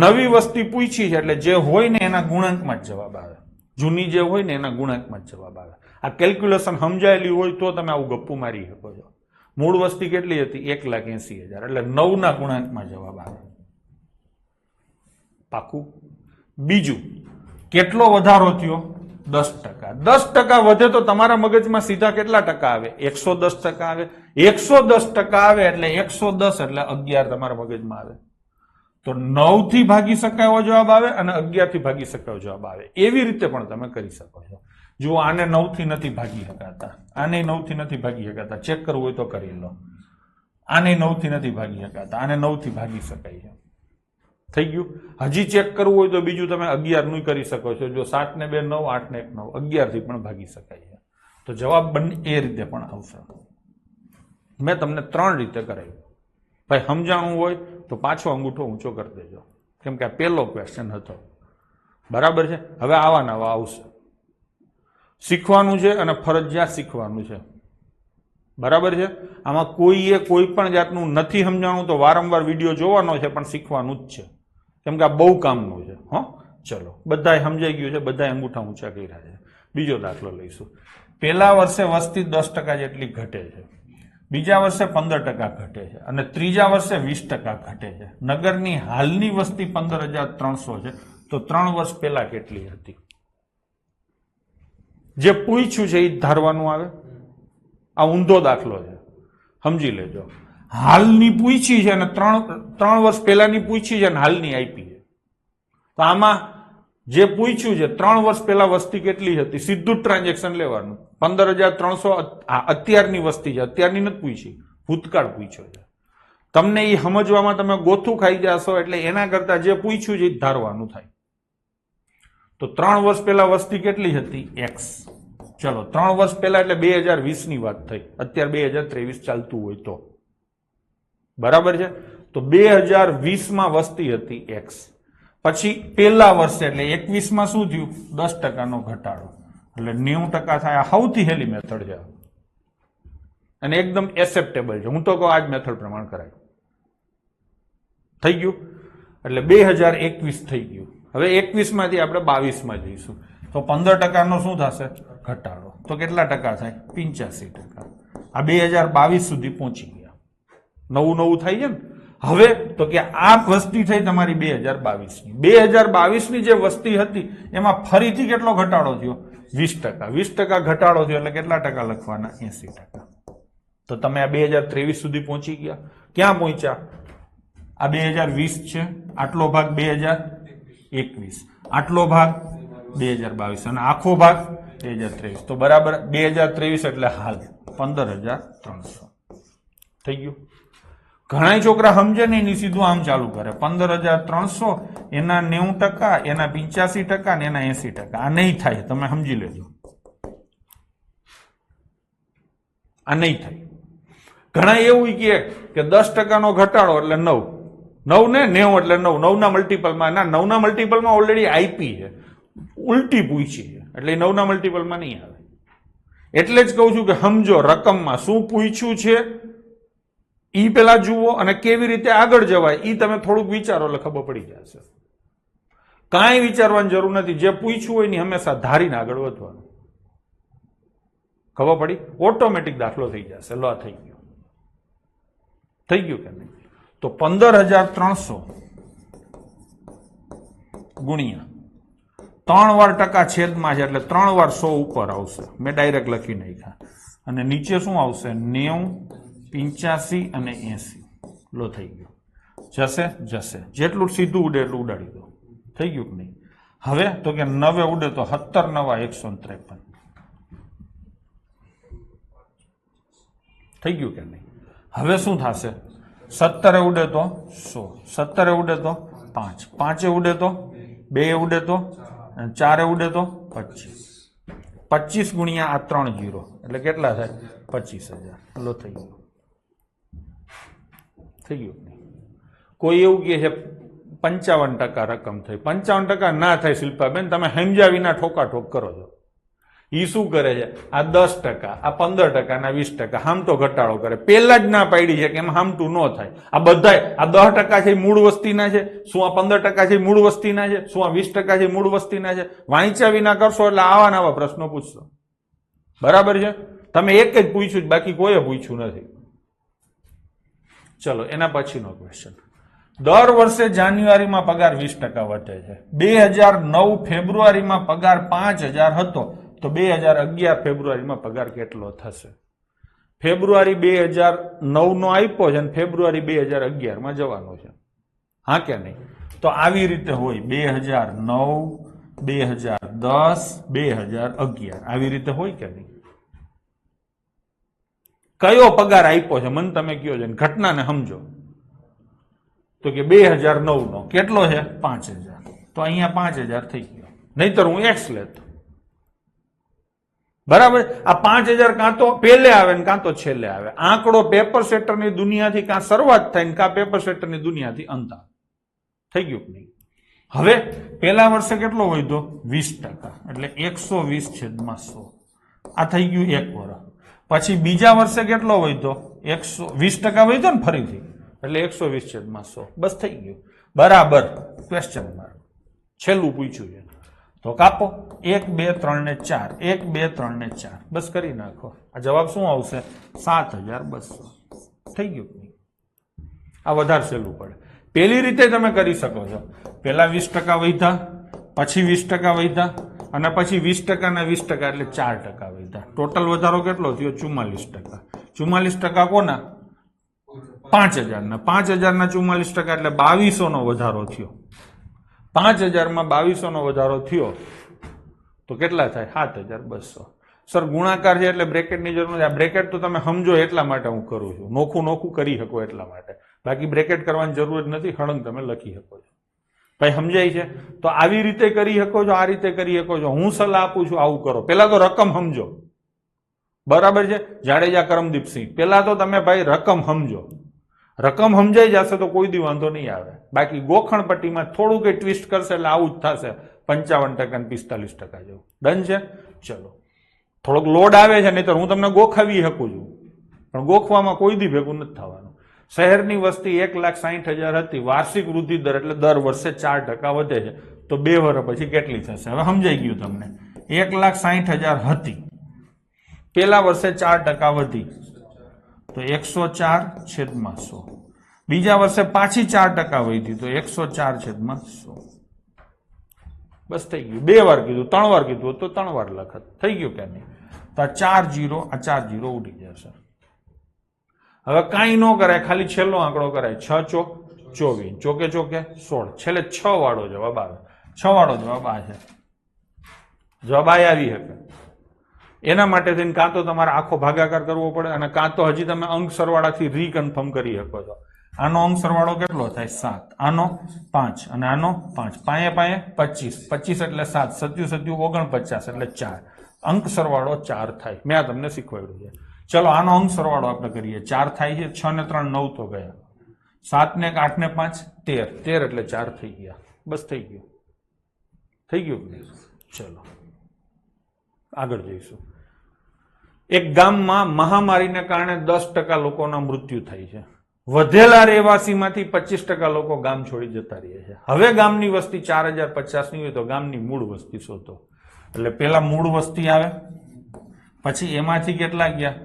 નવી વસ્તી પૂછી છે એટલે જે હોય ને એના ગુણાંકમાં જ જવાબ આવે. જૂની જે હોય ને એના ગુણાંકમાં જ જવાબ આવે. આ કેલ્ક્યુલેશન સમજાયેલી હોય તો તમે આવું ગપ્પુ મારી શકો છો. મૂળ વસ્તી કેટલી હતી? 1,80,000 એટલે 9ના ગુણાંકમાં જવાબ આવે. પાકું? બીજું, કેટલો વધારો થયો? 10%. 10% વધે તો તમારા મગજમાં સીધા કેટલા ટકા આવે? 110% આવે. 110% આવે એટલે 110 એટલે 11 તમારા મગજમાં આવે. તો 9 થી ભાગી શકાય એવો જવાબ આવે અને 11 થી ભાગી શકાય એવો જવાબ આવે. એવી રીતે પણ તમે કરી શકો છો. જુઓ, આને 9 થી નથી ભાગી શકાતા, આને 9 થી નથી ભાગી શકાતા. ચેક કરવું હોય તો કરી લો. આને 9 થી નથી ભાગી શકાતા, આને 9 થી ભાગી શકાય છે. થઈ ગયું. હજી ચેક કરવું હોય તો બીજું તમે 11 નું કરી શકો છો. જો 7 ને 2 9, 8 ને 1 9, 11 થી પણ ભાગી શકાય છે. તો જવાબ બંને એ રીતે પણ આવશે. મેં તમને 3 રીતે કરાવ્યું. ભાઈ સમજાણું હોય તો પાછો અંગૂઠો ઊંચો કરી દેજો, કેમ કે આ પહેલો ક્વેશ્ચન હતો. બરાબર છે? હવે આવા નવા આવશે. શીખવાનું છે અને ફરજિયાત શીખવાનું છે. બરાબર છે? આમાં કોઈએ કોઈ પણ જાતનું નથી સમજાણું તો વારંવાર વિડીયો જોવાનો છે, પણ શીખવાનું જ છે, કેમ કે આ બહુ કામનું છે. ચલો, બધાએ સમજાઈ ગયું છે, બધાએ અંગૂઠા ઊંચા કર્યા છે. બીજો દાખલો લઈશું. પહેલા વર્ષે વસ્તી 10% જેટલી ઘટે છે, બીજા વર્ષે 15% ઘટે છે અને ત્રીજા વર્ષે 20% ઘટે છે. નગરની હાલની વસ્તી 15,300 છે, તો 3 વર્ષ પહેલા કેટલી હતી? જે પૂછ્યું છે એ ધારવાનું આવે. આ ઊંધો દાખલો છે, સમજી લેજો. હાલની પૂછી છે અને 3 વર્ષ પહેલાની પૂછી છે અને હાલની આપી છે. તો આમાં જે પૂછ્યું છે 3 વર્ષ પહેલા વસ્તી કેટલી હતી, સીધું જ ટ્રાન્ઝેક્શન લેવાનું. 15,300 અત્યારની વસ્તી છે, અત્યારની નથી પૂછી, ભૂતકાળ પૂછ્યો છે. તમને એ સમજવામાં તમે ગોથું ખાઈ જશો, એટલે એના કરતા જે પૂછ્યું છે એ ધારવાનું થાય. તો 3 વર્ષ પહેલા વસ્તી કેટલી હતી? x. ચલો, 3 વર્ષ પહેલા એટલે 2020 ની વાત થઈ. અત્યારે 2023 ચાલતું હોય તો બરાબર છે. તો 2020 માં વસ્તી હતી x. પછી પહેલા વર્ષે એટલે 21 માં શું થયું? 10% નો ઘટાડો, એટલે 90% થાય. આ સૌથી હેલી મેથડ છે અને એકદમ એસેપ્ટેબલ છે. હું તો કહું આ જ મેથડ પ્રમાણે કરાય. થઈ ગયું. એટલે 2021 થઈ ગયું. હવે 21 માંથી આપણે 22 માં જઈશું તો 15% નો શું થશે? ઘટાડો. તો કેટલા ટકા થાય? 85%. આ 2022 સુધી પહોંચી ગયા. નવું થાય છે ને. હવે તો કે આ વસ્તી થઈ તમારી 2022 ની. 2022 ની જે વસ્તી હતી એમાં ફરીથી કેટલો ઘટાડો થયો? 20%. 20% ઘટાડો થયો એટલે કેટલા ટકા લખવાના? 80%. તો તમે આ 2023 સુધી પહોંચી ગયા. ક્યાં પહોંચ્યા? આ 2020 છે, આટલો ભાગ 2021, આટલો ભાગ 2022 અને આખો ભાગ 2023. તો બરાબર 2023 એટલે હાલ 15,300 થઈ ગયું. ઘણા છોકરા સમજે ને એની સીધું આમ ચાલુ કરે. 15,300 એના 90%, એના 85% ને એના 80%. આ નહીં થાય, તમે સમજી લેજો. આ નહીં થાય. ઘણા એવું કે 10% નો ઘટાડો એટલે 9 ને 90 એટલે 9. 9 ના મલ્ટીપલમાં ના, 9 ના મલ્ટીપલમાં ઓલરેડી આઈપી છે, ઉલટી પૂછી છે, એટલે 9 ના મલ્ટીપલમાં નહીં આવે. એટલે જ કહું છું કે સમજો રકમમાં શું પૂછ્યું છે ઈ પેલા જુઓ અને કેવી રીતે આગળ જવાય ઈ તમે થોડુંક વિચારો એટલે ખબર પડી જશે. કાંઈ વિચારવાની જરૂર નથી. જે પૂછ્યું હોય ને હંમેશા ધારીને આગળ વધવાનું. ખબર પડી? ઓટોમેટિક દાખલો થઈ જશે. લો થઈ ગયો. થઈ ગયું કે નહીં? તો 15,300 ગુણ્યા 3 વાર ટકા છેદમાં છે એટલે 3 વાર 100 ઉપર આવશે. મેં ડાયરેક્ટ લખી નાખ્યા. અને નીચે શું આવશે? 90, 85 અને 80. લો થઈ ગયું. જશે. જેટલું સીધું ઉડે એટલું ઉડાડી દો. થઈ ગયું કે નહીં? હવે તો કે 9 ઉડે તો 17 9 153. થઈ ગયું કે નહીં? હવે શું થશે? 17 ઉડે તો 100, 17 ઉડે તો 5, 5 ઉડે તો 2 ઉડે તો 4 ઉડે તો 25. 25 ગુણ્યા આ 3 0 એટલે કેટલા થાય? 25,000. લો થઈ ગયું. થઈ ગયું. કોઈ એવું કહે છે 55% રકમ થઈ. 55% ના થાય શિલ્પાબેન, તમે સમજ્યા વિના ઠોકાઠોક કરો છો. ઈ શું કરે છે? આ 10%, આ 15%, આ 20% હામટો ઘટાડો કરે. પેલા જ ના પાડી છે કે એમ હામટું ન થાય. આ બધાય આ 10% છે મૂળ વસ્તીના છે, શું આ 15% છે મૂળ વસ્તીના છે, શું આ 20% છે મૂળ વસ્તીના છે. વાંચ્યા વિના કરશો એટલે આવા નવા પ્રશ્નો પૂછશો. બરાબર છે? તમે એક જ પૂછ્યું, બાકી કોઈએ પૂછ્યું નથી. ચલો એના પછીનો ક્વેશ્ચન. દર વર્ષે જાન્યુઆરીમાં પગાર 20% વધે છે. 2009 ફેબ્રુઆરીમાં પગાર 5000 હતો, તો 2011 ફેબ્રુઆરીમાં પગાર કેટલો થશે? ફેબ્રુઆરી 2009 નો આપ્યો છે અને ફેબ્રુઆરી 2011 માં જવાનો છે, હા કે નહીં? તો આવી રીતે હોય 2009, 2010, 2011 આવી રીતે હોય કે નહીં? કયો પગાર આપ્યો છે મને તમે કયો છે, ઘટનાને સમજો. તો કે 2009 નો કેટલો છે? 5000. તો અહીંયા 5000 થઈ ગયો, નહીતર હું એક્સ લેતો. બરાબર? આ 5000 કાં તો પહેલે આવે ને કાં તો છેલ્લે આવે. આંકડો પેપર સેટરની દુનિયાથી કાં શરૂઆત થાય ને કાં પેપર સેટરની દુનિયાથી અંત આવે. થઈ ગયું કે નહીં? હવે પહેલા વર્ષે કેટલો વધ્યો? 20%, એટલે 120/100. આ થઈ ગયું એક વર્ષ. પછી બીજા વર્ષે કેટલો વધ્યો? 120% વધ્યો ને ફરીથી, એટલે 120/100. બસ થઈ ગયું. બરાબર? Question mark. છેલ્લું પૂછ્યું છે તો કાપો. 1, 2, 3 ને 4, 1, 2, 3 ને 4, બસ કરી નાખો. આ જવાબ શું આવશે? 7200. થઈ ગયું. આ વધારે સહેલું પડે. પેલી રીતે તમે કરી શકો છો. પેલા 20% વધ્યા, પછી 20% વધ્યા, અને પછી 20% ને 20% એટલે 4% વધ્યા. ટોટલ વધારો કેટલો થયો? 44%. 44% કોના? 5000 ના. 5000 ના 44% એટલે 2200 નો વધારો થયો. 5000 માં 2200 નો વધારો થયો તો કેટલા થાય? 7200. સર ગુણાકાર છે એટલે બ્રેકેટની જરૂર નથી. આ બ્રેકેટ તો તમે સમજો એટલા માટે હું કરું છું, નોખું કરી શકો એટલા માટે. બાકી બ્રેકેટ કરવાની જરૂર જ નથી, હળંગ તમે લખી શકો છો. ભાઈ સમજાય છે? તો આવી રીતે કરી શકો છો, આ રીતે કરી શકો છો. હું સલાહ આપું છું આવું કરો. પેલા તો રકમ સમજો. બરાબર છે? જાડેજા કરમદીપસિંહ, પેલા તો તમે ભાઈ રકમ સમજો. રકમ સમજાઈ જશે તો કોઈ દી વાંધો નહીં આવે. બાકી ગોખણ પટ્ટીમાં થોડું કઈ ટ્વિસ્ટ કરશે એટલે આવું જ થશે. 55% અને 45% જેવું. ડન છે? ચલો. થોડોક લોડ આવે છે, નહીતર હું તમને ગોખાવી શકું છું, પણ ગોખવામાં કોઈ દી ભેગું નથી થવાનું. શહેરની વસ્તી 1,60,000 હતી. વાર્ષિક વૃદ્ધિ દર એટલે દર વર્ષે 4% વધે છે. તો 2 વર્ષ પછી કેટલી થશે? હવે સમજાઈ ગયું તમને. 1,60,000 હતી, પેલા વર્ષે 4% વધી તો 104/100. બીજા વર્ષે પાછી 4% વધી તો 104/100. બસ થઈ ગયું. 2 વાર કીધું, 3 વાર કીધું તો 3 વાર લખત. થઈ ગયું કે નહીં? તો આ 4 0, આ 4 0 ઉડી જશે. હવે કાંઈ ન કરાય, ખાલી છેલ્લો આંકડો કરાય. 6 ચોક 24, ચોકે ચોકે 16, છેલ્લે 6 વાળો જવાબ આવે. 6 વાળો જવાબ આ છે. જવાબ આ આવી શકે. એના માટે થઈને કાં તો તમારે આખો ભાગાકાર કરવો પડે, અને કાં તો હજી તમે અંક સરવાળાથી રીકન્ફર્મ કરી શકો છો. આનો અંક સરવાળો કેટલો થાય? 7, આનો 5 અને આનો 5, પાયે 25, 25 એટલે 7, 7 7 49 એટલે 4. અંક સરવાળો 4 થાય. મેં આ તમને શીખવાડ્યું છે. ચલો આનો અંક સરવાળો આપણે કરીએ. 4 થાય છે. 6 ને 3 9 તો ગયા. 7 ને 8 ને 5 13, 13 એટલે 4 થઈ ગયા. બસ થઈ ગયું. થઈ ગયું. ચલો આગળ જઈશું. એક ગામમાં મહામારીને કારણે 10% લોકોના મૃત્યુ થાય છે. વધેલા રહેવાસીમાંથી 25% લોકો ગામ છોડી જતા રહે છે. હવે ગામની વસ્તી 4050 ની હોય તો ગામની મૂળ વસ્તી શોધો. એટલે પેલા મૂળ વસ્તી આવે, પછી એમાંથી કેટલા ગયા?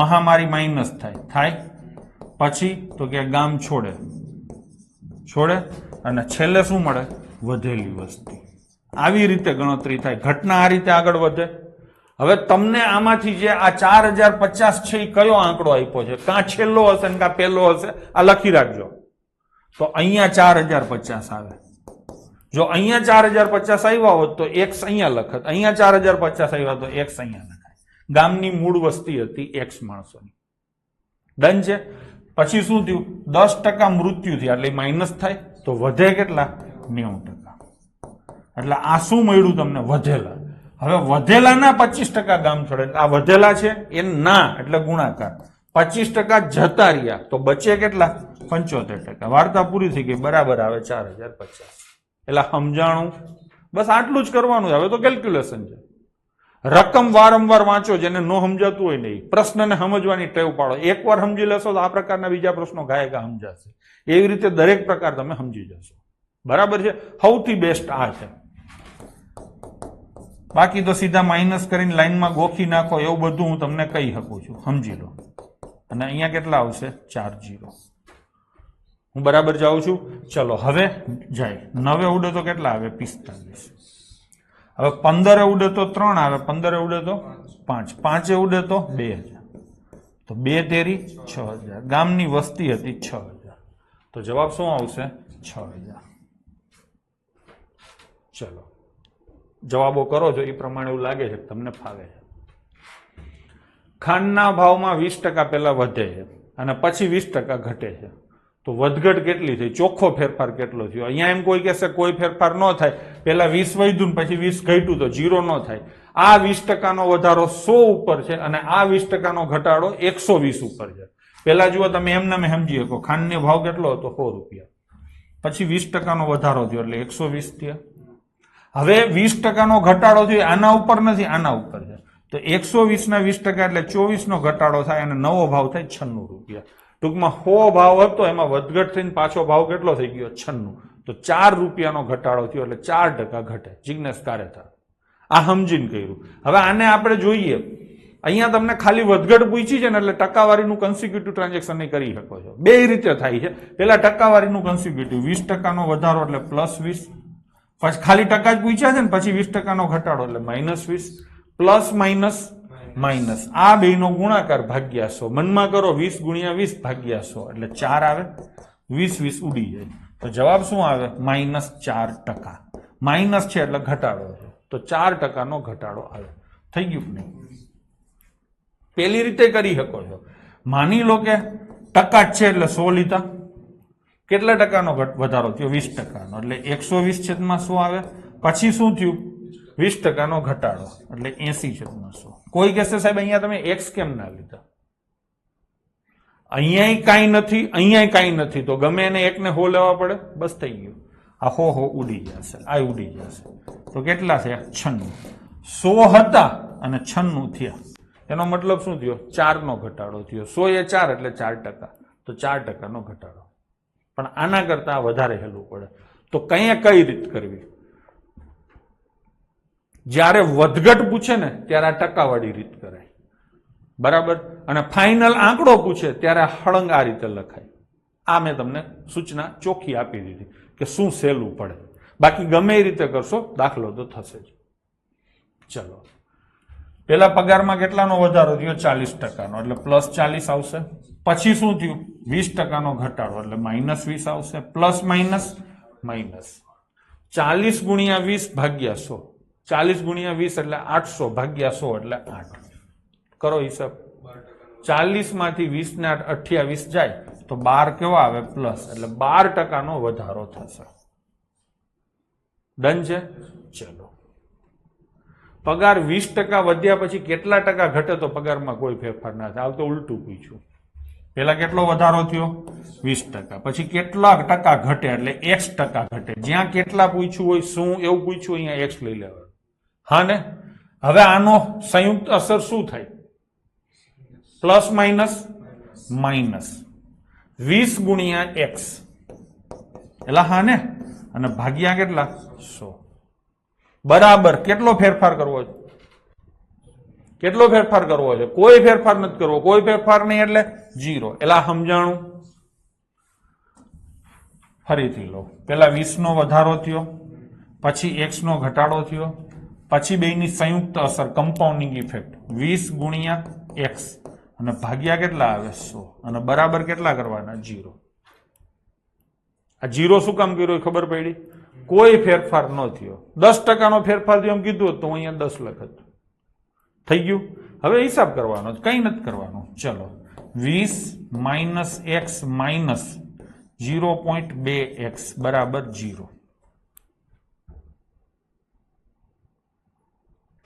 મહામારી માઇનસ થાય, પછી તો કે ગામ છોડે, અને છેલ્લે શું મળે? વધેલી વસ્તી. આવી રીતે ગણતરી થાય. ઘટના આ રીતે આગળ વધે. હવે તમને આમાંથી જે આ 4050 છે એ કયો આંકડો આપ્યો છે? કાં છેલ્લો હશે ને કાં પહેલો હશે? આ લખી રાખજો. તો અહીંયા 4050 આવે. જો અહીંયા 4050 આવ્યા હોત તો x અહીંયા લખત. અહીંયા 4050 આવ્યા તો x અહીંયા લખાય. ગામની મૂળ વસ્તી હતી x માણસોની. ડન છે? પછી શું થયું? 10% મૃત્યુ થયા એટલે માઇનસ થાય તો વધે કેટલા? 90%. એટલે આ શું મળ્યું તમને? વધેલા. હવે વધેલાના 25% ગામ છોડે. આ વધેલા છે એ ના એટલે ગુણાકાર. 25% જતા રહ્યા તો બચે કેટલા? 75%. વાર્તા પૂરી થઈ ગઈ. બરાબર આવે 4050. એટલે સમજાણું. બસ આટલું જ કરવાનું. હવે તો કેલ્ક્યુલેશન છે. રકમ વારંવાર વાંચો, જેને ન સમજાતું હોય નહીં. પ્રશ્નને સમજવાની ટેવ પાડો. એકવાર સમજી લેશો તો આ પ્રકારના બીજા પ્રશ્નો ગાયકા સમજાશે. એવી રીતે દરેક પ્રકાર તમે સમજી જશો. બરાબર છે? સૌથી બેસ્ટ આ છે. બાકી તો સીધા માઇનસ કરીને લાઈનમાં ગોખી નાખો, એવું બધું હું તમને કહી શકું છું. સમજી લો. અને અહીંયા કેટલા આવશે? 4 0. હું બરાબર જાઉં છું? ચલો હવે જાય 9 ઉડે તો કેટલા આવે? 45. હવે 15 ઉડે તો 3 આવે, 15 ઉડે તો 5, 5 ઉડે તો 2000, તો 2 તેરી 6000. ગામની વસ્તી હતી 6000, તો જવાબ શું આવશે? 6000. ચલો જવાબો કરો છો એ પ્રમાણે એવું લાગે છે કે તમને ફાવે છે. ખાંડના ભાવમાં 20% પહેલા વધે છે અને પછી 20% ઘટે છે, તો વધઘટ કેટલી થઈ? ચોખ્ખો ફેરફાર કેટલો થયો? અહીંયા એમ કોઈ કહેશે કોઈ ફેરફાર ન થાય, પહેલા 20 વધ્યું પછી 20 ઘટ્યું તો 0 ન થાય. આ 20%નો વધારો 100 ઉપર છે અને આ 20%નો ઘટાડો 120 ઉપર છે. પહેલા જુઓ તમે એમને સમજી શકો, ખાંડનો ભાવ કેટલો હતો? 100 રૂપિયા, પછી 20%નો વધારો થયો એટલે 120 થયા. હવે 20%નો ઘટાડો થયો આના ઉપર નથી, આના ઉપર છે, તો 120 ના 20% એટલે 24 નો ઘટાડો થાય અને નવો ભાવ થાય 96 રૂપિયા. ટૂંકમાં 100 ભાવ હતો એમાં વધઘટ થઈને પાછો ભાવ કેટલો થઈ ગયો? 96. તો 4 રૂપિયાનો ઘટાડો થયો એટલે 4% ઘટે. જિજ્ઞેસ કારેથા આ સમજીને કર્યું. હવે આને આપણે જોઈએ, અહીંયા તમને ખાલી વધઘટ પૂછી છે ને એટલે ટકાવારીનું કન્સિક્યુટિવ ટ્રાન્ઝેક્શન કરી શકો છો. બે રીતે થાય છે. પેલા ટકાવારીનું કન્સિક્યુટિવ 20%નો વધારો એટલે +20, પછી ખાલી ટકા જ પૂછ્યા છે ને પછી 20%નો ઘટાડો એટલે -20, પ્લસ માઇનસ આ બેનો ગુણાકાર ભાગ્યા 100. મનમાં કરો 20 ગુણ્યા 20 ભાગ્યા 100 એટલે 4 આવે, 20 ઉડી જાય, તો જવાબ શું આવે? -4%. માઇનસ છે એટલે ઘટાડો છે, તો 4%નો ઘટાડો આવે. થઈ ગયું કે નહીં? પેલી રીતે કરી શકો છો. માની લો કે ટકા જ છે એટલે 100 લીધા, કેટલા ટકાનો વધારો થયો? 20%નો, એટલે 120/100 આવે. પછી શું થયું? 20%નો ઘટાડો એટલે 80/100. કોઈ કહેશે સાહેબ અહીંયા તમે x કેમ ના લીધા? અહીંયા કાંઈ નથી, અહીંયા કાંઈ નથી, તો ગમે એને એકને હો લેવા પડે, બસ થઈ ગયું. આ હો ઉડી જશે, આ ઉડી જશે, તો કેટલા થયા? 96. 100 હતા અને 96 થયા. એનો મતલબ શું થયો? 4 નો ઘટાડો થયો. 100 એ 4 એટલે 4%, તો 4%નો ઘટાડો. પણ આના કરતા વધારે હેલું પડે, તો કઈ રીત કરવી? જ્યારે વધઘટ પૂછે ને ત્યારે આ ટકાવાળી રીત કરાય, બરાબર, અને ફાઇનલ આંકડો પૂછે ત્યારે હળંગ આ રીતે લખાય. આ મેં તમને સૂચના ચોખ્ખી આપી દીધી કે શું સહેલું પડે. બાકી ગમે એ રીતે કરશો દાખલો તો થશે જ. ચલો, પેલા પગારમાં કેટલાનો વધારો થયો? 40%નો, એટલે +40 આવશે. પછી શું થયું? 20%નો ઘટાડો એટલે -20 આવશે. પ્લસ માઇનસ 40 ગુણ્યા 20 ભાગ્યા 100, 40 ગુણ્યા 20 એટલે 800 ભાગ્યા 100 એટલે 8. કરો હિસાબ. 40 માંથી 20 ને 28 જાય તો 12 કેવા આવે? પ્લસ, એટલે 12%નો વધારો થશે. ડન છે? ચલો, પગાર 20% વધ્યા પછી કેટલા ટકા ઘટે? તો પગારમાં કોઈ ફેરફાર ના થાય. આ તો ઉલટું પૂછ્યું. પેલા કેટલો વધારો થયો? 20%. પછી કેટલા ટકા ઘટે? એટલે x% ઘટે. જ્યાં કેટલા પૂછ્યું હોય, શું એવું પૂછ્યું, અહીંયા x લઈ લેવાનું. હા ને? હવે આનો સંયુક્ત અસર શું થાય? પ્લસ માઇનસ 20 ગુણ્યા x, એટલે હા ને, અને ભાગ્યા કેટલા? 100. બરાબર કેટલો ફેરફાર કરવો છે? કેટલો ફેરફાર કરવો છે? કોઈ ફેરફાર નથી કરવો. કોઈ ફેરફાર નહીં એટલે 0. એટલે સમજાણું? ફરીથી લો. પેલા 20 નો વધારો થયો, પછી x નો ઘટાડો થયો, પછી બેની સંયુક્ત અસર કમ્પાઉન્ડિંગ ઇફેક્ટ 20 ગુણ્યા x અને ભાગ્યા કેટલા આવે? 100. અને બરાબર કેટલા કરવાના? 0. આ 0 શું કામ કર્યું ખબર પડી? કોઈ ફેરફાર ન થયો. 10%નો ફેરફાર થયો એમ કીધું તો અહીંયા 10 લખત. થઈ ગયું? હવે હિસાબ કરવાનો, કઈ નથી કરવાનું. ચલો, 20 માઇનસ x માઇનસ 0.2x બરાબર 0.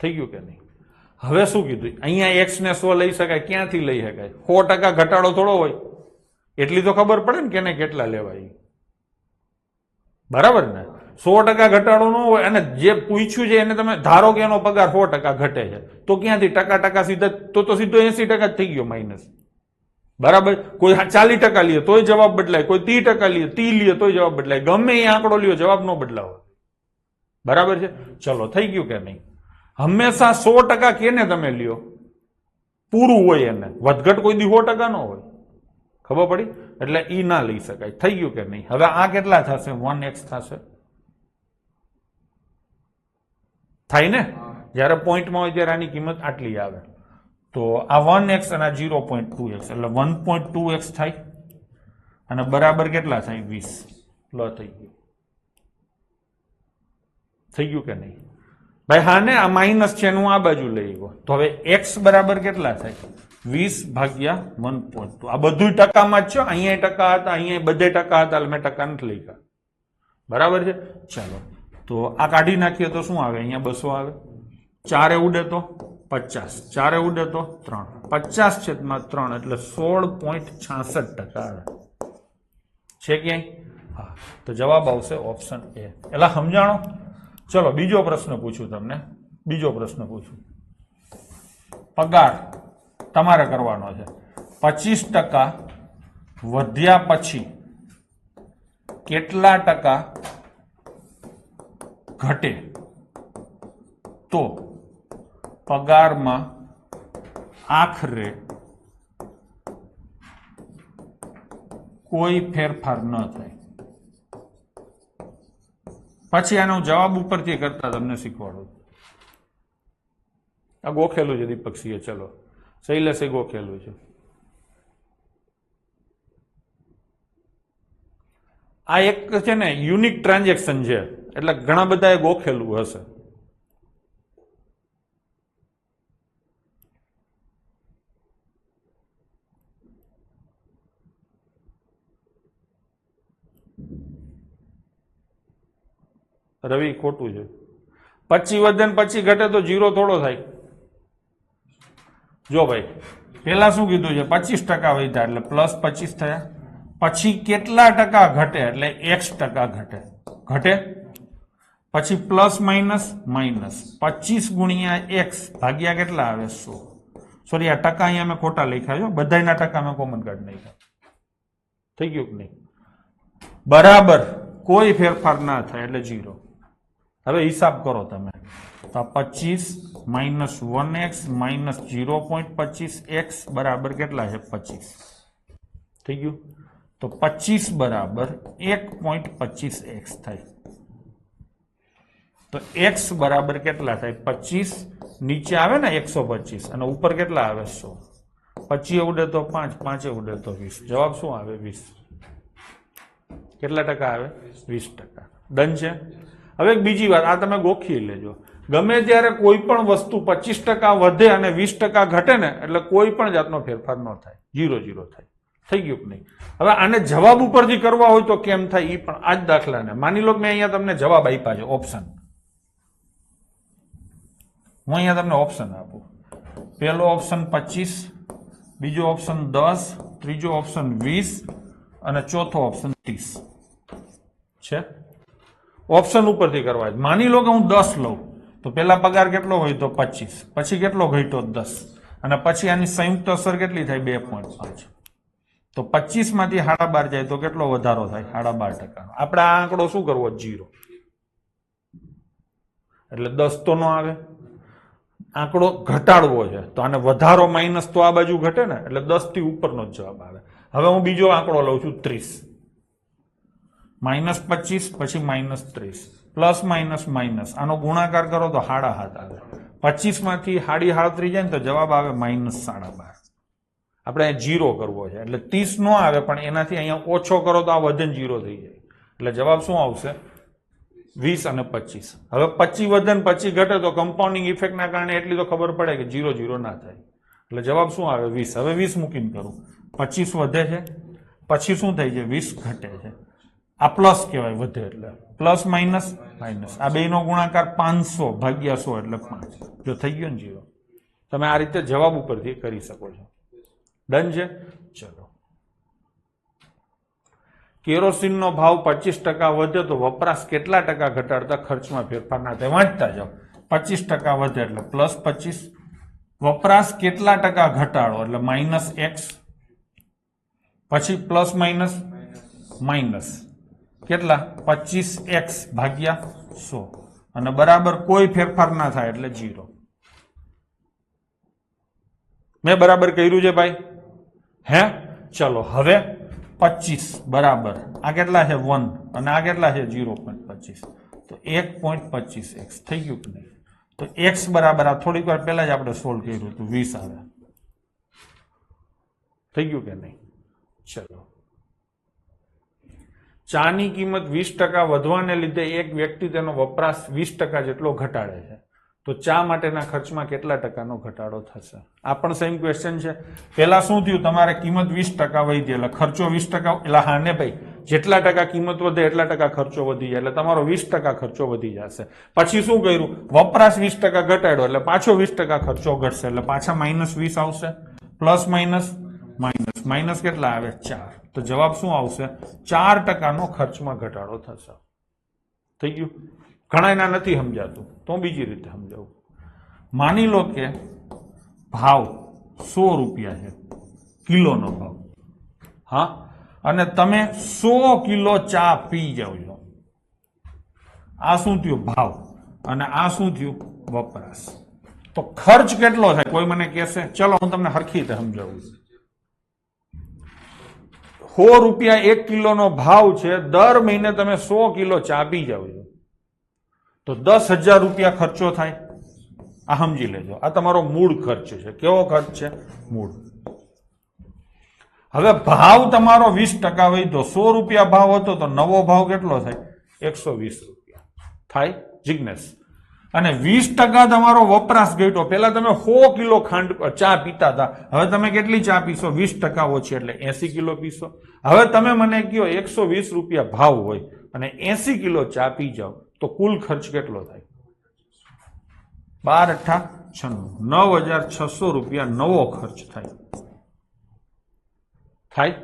થઈ ગયું કે નહીં? હવે શું કીધું? અહીંયા x ને 100 લઈ શકાય. ક્યાંથી લઈ શકાય? 100% ઘટાડો થોડો હોય, એટલી તો ખબર પડે ને કેને કેટલા લેવાય, બરાબર ને? 100% ઘટાડો ન હોય અને જે પૂછ્યું છે એને તમે ધારો કે એનો પગાર 100% ઘટે છે, તો ક્યાંથી ટકા સીધા તો સીધો 80% જ થઈ ગયો માઇનસ, બરાબર? કોઈ 40% લે તોય જવાબ બદલાય, કોઈ 30% લે 30 લે તોય જવાબ બદલાય. ગમે એ આંકડો લ્યો જવાબ ન બદલાવો, બરાબર છે? ચલો, થઈ ગયું કે નહીં? હંમેશા 100% કેને તમે લ્યો? પૂરું હોય એને. વધઘટ કોઈ દી 100% ન હોય. ખબર પડી? એટલે ઈ ના લઈ શકાય. થઈ ગયું કે નહીં? હવે આ કેટલા થશે? 1x થશે. થાય ને? જયારે પોઈન્ટમાં હોય ત્યારે આની કિંમત આટલી આવે. તો આ 1x અને આ 0.2x એટલે 1.2x થાય અને બરાબર કેટલા થાય? 20. લો થઈ ગયું. થઈ ગયું કે નહીં? ભાઈ હા ને, આ માઇનસ છે એનું આ બાજુ લઈ ગયો. તો હવે x બરાબર કેટલા થાય? 20 ભાગ્યા 1.2. આ બધું ટકામાં જ છે. અહીંયા ટકા હતા, અહીંયા બધે ટકા હતા, મેં ટકા નથી લખ્યા. બરાબર છે? ચાલો તો આ કાઢી નાખીએ તો શું આવે? અહીંયા 200 આવે. 4 ઉડે તો 50, 4 ઉડે તો 3, 50/3 એટલે 16.66% આવે છે ક્યાંય? હા, તો જવાબ આવશે ઓપ્શન એ. એટલે સમજાણો? ચલો બીજો પ્રશ્ન પૂછું તમને. બીજો પ્રશ્ન પૂછું. પગાર તમારે કરવાનો છે. 25% વધ્યા પછી કેટલા ટકા ઘટે તો પગારમાં આખરે કોઈ ફેરફાર ન થાય? પછી આનો જવાબ ઉપરથી કરતા તમને શીખવાડું. આ ગોખેલું છે દીપકસિંહે. ચલો શૈલેષે ગોખેલું છે. આ એક છે ને યુનિક ટ્રાન્ઝેક્શન છે એટલે ઘણા બધા ગોખેલું હશે. રવિ ખોટું છે. 25 વધે ને પછી ઘટે તો 0 થોડો થાય. જો ભાઈ પેલા શું કીધું છે? 25% વધ્યા એટલે +25 થયા. પછી કેટલા ટકા ઘટે એટલે x% ઘટે. ઘટે પછી પ્લસ માઇનસ માઇનસ 25 ગુણ્યા x ભાગ્યા કેટલા આવે? 100. સોરી, આ ટકા અહીંયા મેં ખોટા લખ્યા છે. બધાના ટકા મેં કોમન કાઢી નાખ્યા. થઈ ગયું કે નહીં? બરાબર કોઈ ફેરફાર ના થાય એટલે 0. હવે હિસાબ કરો તમે. તો 25 - 1x - 0.25x બરાબર કેટલા છે? 25. થઈ ગયું? તો 25 બરાબર 1.25x થાય. તો x બરાબર કેટલા થાય? 25 નીચે આવે ને 125 અને ઉપર કેટલા આવે? 100. 25 ઉડે તો 5, 5 ઉડે તો 20. જવાબ શું આવે? 20. કેટલા ટકા આવે? 20%. ડન છે? હવે એક બીજી વાત આ તમે ગોખી લેજો. ગમે ત્યારે કોઈ પણ વસ્તુ 25% વધે અને 20% ઘટે ને એટલે કોઈ પણ જાતનો ફેરફાર ન થાય. 0 થાય. થઈ ગયું કે નહીં? હવે આને જવાબ ઉપરથી કરવા હોય તો કેમ થાય એ પણ આ જ દાખલાને માની લો કે મેં અહીંયા તમને જવાબ આપ્યા છે ઓપ્શન. હું અહીંયા તમને ઓપ્શન આપું. પહેલો ઓપ્શન 25, બીજો ઓપ્શન 10, ત્રીજો ઓપ્શન 20 અને ચોથો ઓપ્શન 30 છે. ઓપ્શન ઉપરથી કરવા. માની લો કે હું 10 લઉં તો પેલા પગાર કેટલો હોય તો 25, પછી કેટલો ઘટ્યો 10 અને પછી આની સંયુક્ત અસર કેટલી થાય? 2.5. તો 25 માંથી 12.5 જાય તો કેટલો વધારો થાય? 12%. આપણે આ આંકડો શું કરવો? 0. એટલે 10 તો ન આવે. આંકડો ઘટાડવો છે તો આને વધારો માઇનસ તો આ બાજુ ઘટે ને એટલે 10 થી ઉપરનો જ જવાબ આવે. હવે હું બીજો આંકડો લઉં છું 30. -25 પછી -30 પ્લસ માઇનસ માઇનસ આનો ગુણાકાર કરો તો 7.5 આવે. 25 માંથી 7.5 જાય ને તો જવાબ આવે -12.5. આપણે 0 કરવો છે એટલે 30 નો આવે પણ એનાથી અહીંયા ઓછો કરો તો આ વધે 0 થઈ જાય એટલે જવાબ શું આવશે? 20 અને 25. હવે 25 વધે ને પછી ઘટે તો કમ્પાઉન્ડિંગ ઇફેક્ટના કારણે એટલી તો ખબર પડે કે 0 ના થાય એટલે જવાબ શું આવે? 20. હવે 20 મૂકીને કરું. 25 વધે છે પછી શું થાય છે? 20 ઘટે છે. આ પ્લસ કહેવાય વધે એટલે પ્લસ માઇનસ માઇનસ. આ બેનો ગુણાકાર 500 ભાગ્યા 100 એટલે 5. જો થઈ ગયો ને 0. તમે આ રીતે જવાબ ઉપરથી કરી શકો છો. ડન છે? ચલો. કેરોસીનનો ભાવ 25% વધે તો વપરાશ કેટલા ટકા ઘટાડતા ખર્ચમાં ફેરફાર ના થાય? વાંચતા જાઓ. 25% વધે એટલે +25. વપરાશ કેટલા ટકા ઘટાડો એટલે -x. પછી પ્લસ માઇનસ માઇનસ કેટલા? 25x ભાગ્યા 100 અને બરાબર કોઈ ફેરફાર ના થાય એટલે 0. મેં બરાબર કર્યું છે ભાઈ? હે? ચલો હવે 25 બરાબર આ કેટલા છે 1 અને આ કેટલા છે 0.25 તો 1.25x થઈ ગયું કે નહીં તો x બરાબર આ થોડીક વાર પહેલા જ આપણે સોલ્વ કર્યું હતું 20 આવે થઈ ગયું કે નહીં ચલો ચાની કિંમત 20% વધવાને લીધે એક વ્યક્તિ તેનો વપરાશ 20% જેટલો ઘટાડે છે તો ચા માટેના ખર્ચમાં કેટલા ટકાનો ઘટાડો થશે આ પણ સેમ ક્વેશ્ચન છે પહેલા શું થયું તમારે કિંમત 20% વધી એટલે ખર્ચો 20% એટલે હા ને ભાઈ જેટલા ટકા કિંમત વધે એટલા ટકા ખર્ચો વધી જાય એટલે તમારો 20% ખર્ચો વધી જશે પછી શું કર્યું વપરાશ 20% ઘટાડ્યો એટલે પાછો 20% ખર્ચો ઘટશે એટલે પાછા -20 આવશે પ્લસ માઇનસ કેટલા આવે 4 તો જવાબ શું આવશે 4% ખર્ચમાં ઘટાડો થશે થઈ ગયું ઘણા એના નથી સમજાતું તો બીજી રીતે સમજાવું માની લો કે ભાવ 100 રૂપિયા છે કિલોનો ભાવ હા અને તમે 100 કિલો ચા પી જાવ છો આ શું થયું ભાવ અને આ શું થયું વપરાશ તો ખર્ચ કેટલો થાય કોઈ મને કહેશે ચલો હું તમને હરખી રીતે સમજાવું 100 રૂપિયા 1 કિલોનો ભાવ છે દર મહિને તમે 100 કિલો ચા પી જાવ છો તો 10,000 રૂપિયા ખર્ચો થાય આ સમજી લેજો આ તમારો મૂળ ખર્ચ છે કેવો ખર્ચ છે મૂળ હવે ભાવ તમારો 20% વધ્યો 100 રૂપિયા ભાવ હતો તો નવો ભાવ કેટલો થાય 120 રૂપિયા થાય જિજ્ઞેશ અને 20% તમારો વપરાશ ઘટ્યો પેલા તમે 100 કિલો ચા પીતા હતા હવે તમે કેટલી ચા પીશો 20% ઓછી એટલે 80 કિલો પીશો હવે તમે મને કહો 120 રૂપિયા ભાવ હોય અને 80 કિલો ચા પી જાઓ તો કુલ ખર્ચ કેટલો થાય 12×8 = 9600 રૂપિયા નવો ખર્ચ થાય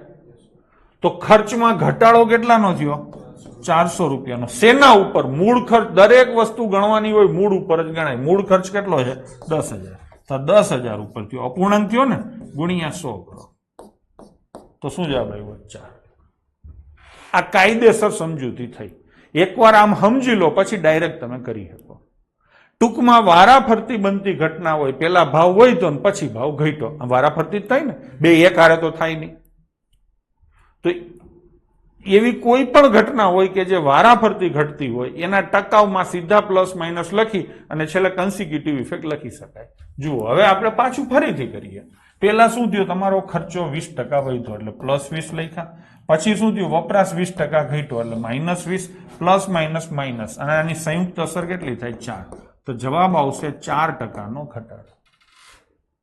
તો ખર્ચમાં ઘટાડો કેટલાનો થયો 400 રૂપિયાનો શેના ઉપર મૂળ ખર્ચ દરેક વસ્તુ ગણવાની હોય મૂળ ઉપર જ ગણાય મૂળ ખર્ચ કેટલો છે 10,000 તો 10,000 ઉપર થયો અપૂર્ણાંક થયો ને ગુણ્યા 100 કરો તો શું જવાબ આવ્યો 4 આ કાયદેસર સમજૂતી થઈ એકવાર આમ સમજી લો પછી ડાયરેક્ટ તમે કરી શકો ટૂંકમાં વારાફરતી બનતી ઘટના હોય પેલા ભાવ વધ્યો ને પછી ભાવ ઘટ્યો વારાફરતી જ થાય ને બે એક હારે તો થાય નહીં તો એવી કોઈ પણ ઘટના હોય કે જે વારાફરતી ઘટતી હોય એના ટકાઉમાં સીધા પ્લસ માઇનસ લખી અને છેલ્લે કન્સિક્યુટિવ ઇફેક્ટ લખી શકાય જુઓ હવે આપણે પાછું ફરીથી કરીએ પેલા શું થયું તમારો ખર્ચો 20% વધ્યો એટલે +20 લખ્યા પછી શું થયું વપરાશ 20% ઘટ્યો એટલે -20 પ્લસ માઇનસ અને આની સંયુક્ત અસર કેટલી થાય 4 તો જવાબ આવશે 4%નો ઘટાડો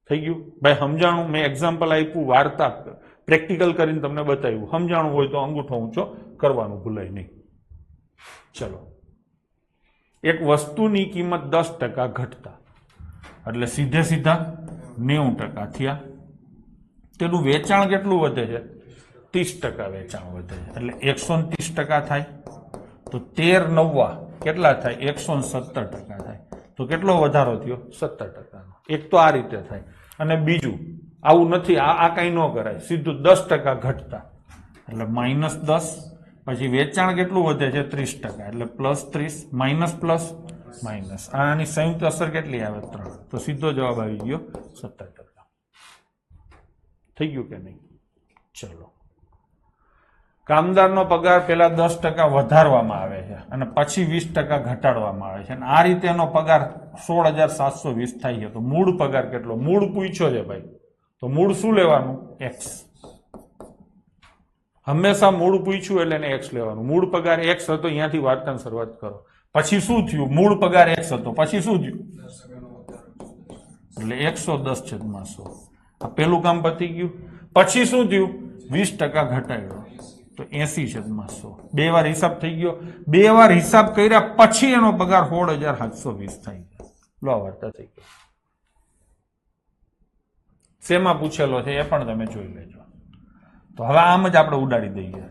થઈ ગયું ભાઈ સમજાણું મેં એક્ઝામ્પલ આપ્યું વાર્તા પ્રેક્ટિકલ કરીને તમને બતાવ્યું સમજાણું હોય તો અંગૂઠો ઊંચો કરવાનું ભૂલાય નહીં ચલો એક વસ્તુની કિંમત 10% ઘટતા એટલે સીધા 90% થયા તેનું વેચાણ કેટલું વધે છે 30% વેચાણ વધે છે એટલે 130% થાય તો 13 9 કેટલા થાય 117% થાય તો કેટલો વધારો થયો 17%નો એક તો આ રીતે થાય અને બીજું આવું નથી આ કઈ ન કરાય સીધું 10% ઘટતા એટલે -10 પછી વેચાણ કેટલું વધે છે 30% એટલે +30 માઇનસ આની સંયુક્ત અસર કેટલી આવે 3 તો સીધો જવાબ આવી ગયો 17% થઈ ગયું કે નહીં ચલો કામદારનો પગાર પેલા 10% વધારવામાં આવે છે અને પછી 20% ઘટાડવામાં આવે છે અને આ રીતે એનો પગાર 16,720 થાય છે તો મૂળ પગાર કેટલો મૂળ પૂછ્યો છે ભાઈ તો મૂળ શું લેવાનું x હંમેશા મૂળ પૂછ્યું એટલે એને x લેવાનું મૂળ પગાર x હતો અહીંયાથી વાર્તાની શરૂઆત કરો પછી શું થયું મૂળ પગાર x હતો પછી શું થયું એટલે 110/100 આ પેલું કામ પતી ગયું પછી શું થયું 20% ઘટાડ્યો તો 80/100 બે વાર હિસાબ થઈ ગયો બે વાર હિસાબ કર્યા પછી એનો પગાર 16,720 થાય લો વાર્તા થઈ ગયો શેમાં પૂછેલો છે એ પણ તમે જોઈ લેજો તો હવે આમ જ આપણે ઉડાડી દઈએ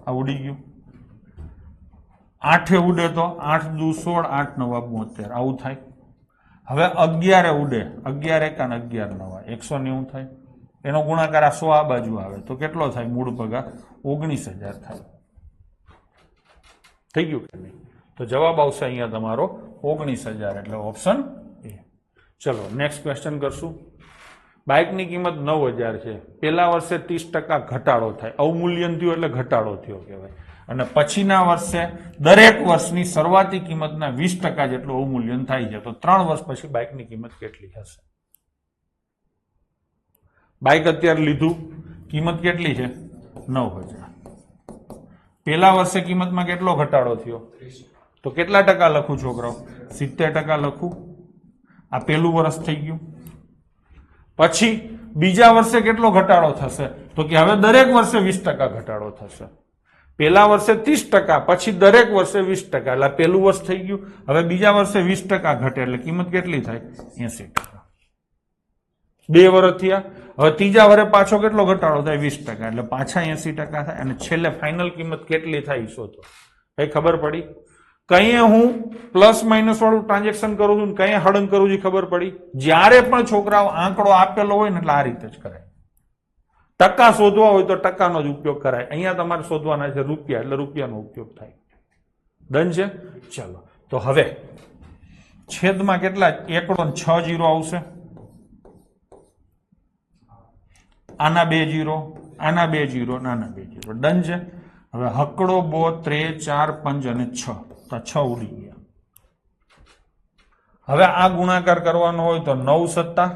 આ ઉડી ગયું 8 ઉડે તો 8 દુ 16 8 9 72 આવું થાય હવે 11 ઉડે 11 1 અને 11 9 190 થાય એનો ગુણાકાર આ 100 આ બાજુ આવે તો કેટલો થાય મૂળ પગાર 19,000 થાય થઈ ગયું કે નહીં તો જવાબ આવશે અહીંયા તમારો 19,000 એટલે ઓપ્શન એ ચલો નેક્સ્ટ ક્વેશ્ચન કરશું બાઇકની કિંમત 9000 છે, પહેલા વર્ષે 30% ઘટાડો થાય, અવમૂલ્યન થયું એટલે ઘટાડો થયો કહેવાય, અને પછીના વર્ષે દરેક વર્ષની શરૂઆતી કિંમતના 20% જેટલું અવમૂલ્યન થાય છે, તો 3 વર્ષ પછી બાઇકની કિંમત કેટલી હશે? બાઇક અત્યારે લીધું, કિંમત કેટલી છે? 9000. પહેલા વર્ષે કિંમતમાં કેટલો ઘટાડો થયો? તો કેટલા ટકા લખું છોકરાઓ? 70% લખું. આ પહેલું વર્ષ થઈ ગયું. પછી બીજા વર્ષે કેટલો ઘટાડો થશે? તો કે હવે દરેક વર્ષે 20% ઘટાડો થશે. પહેલા વર્ષે 30%, પછી દરેક વર્ષે 20%, એટલે પહેલું વર્ષ થઈ ગયું. હવે બીજા વર્ષે 20% ઘટે એટલે કિંમત કેટલી થાય? 80%. 2 વર્ષ થયા. હવે ત્રીજા વર્ષે પાછો કેટલો ઘટાડો થાય? 20%, એટલે પાછા 80% થાય, અને છેલ્લે ફાઇનલ કિંમત કેટલી થાય શોધો. કઈ ખબર પડી? કઈ હું પ્લસ માઇનસ વાળું ટ્રાન્ઝેક્શન કરું છું, કઈ હળંગ કરું છું, ખબર પડી? જ્યારે પણ છોકરાઓ આંકડો આપેલો હોય ને એટલે આ રીતે જ કરાય. ટકા શોધવા હોય તો ટકાનો જ ઉપયોગ કરાય. અહીંયા તમારે શોધવાના છે રૂપિયા, એટલે રૂપિયાનો ઉપયોગ થાય. ડન છે? ચલો, તો હવે છેદમાં કેટલા? એકડો 6 0 આવશે, આના 2 0, આના 2 0, આના 2 0. ડન છે? હવે હકડો, બો, 3, 4, 5 અને 6, તો 6 ઉડી ગયા. હવે આ ગુણાકાર કરવાનો હોય તો 9 સત્તા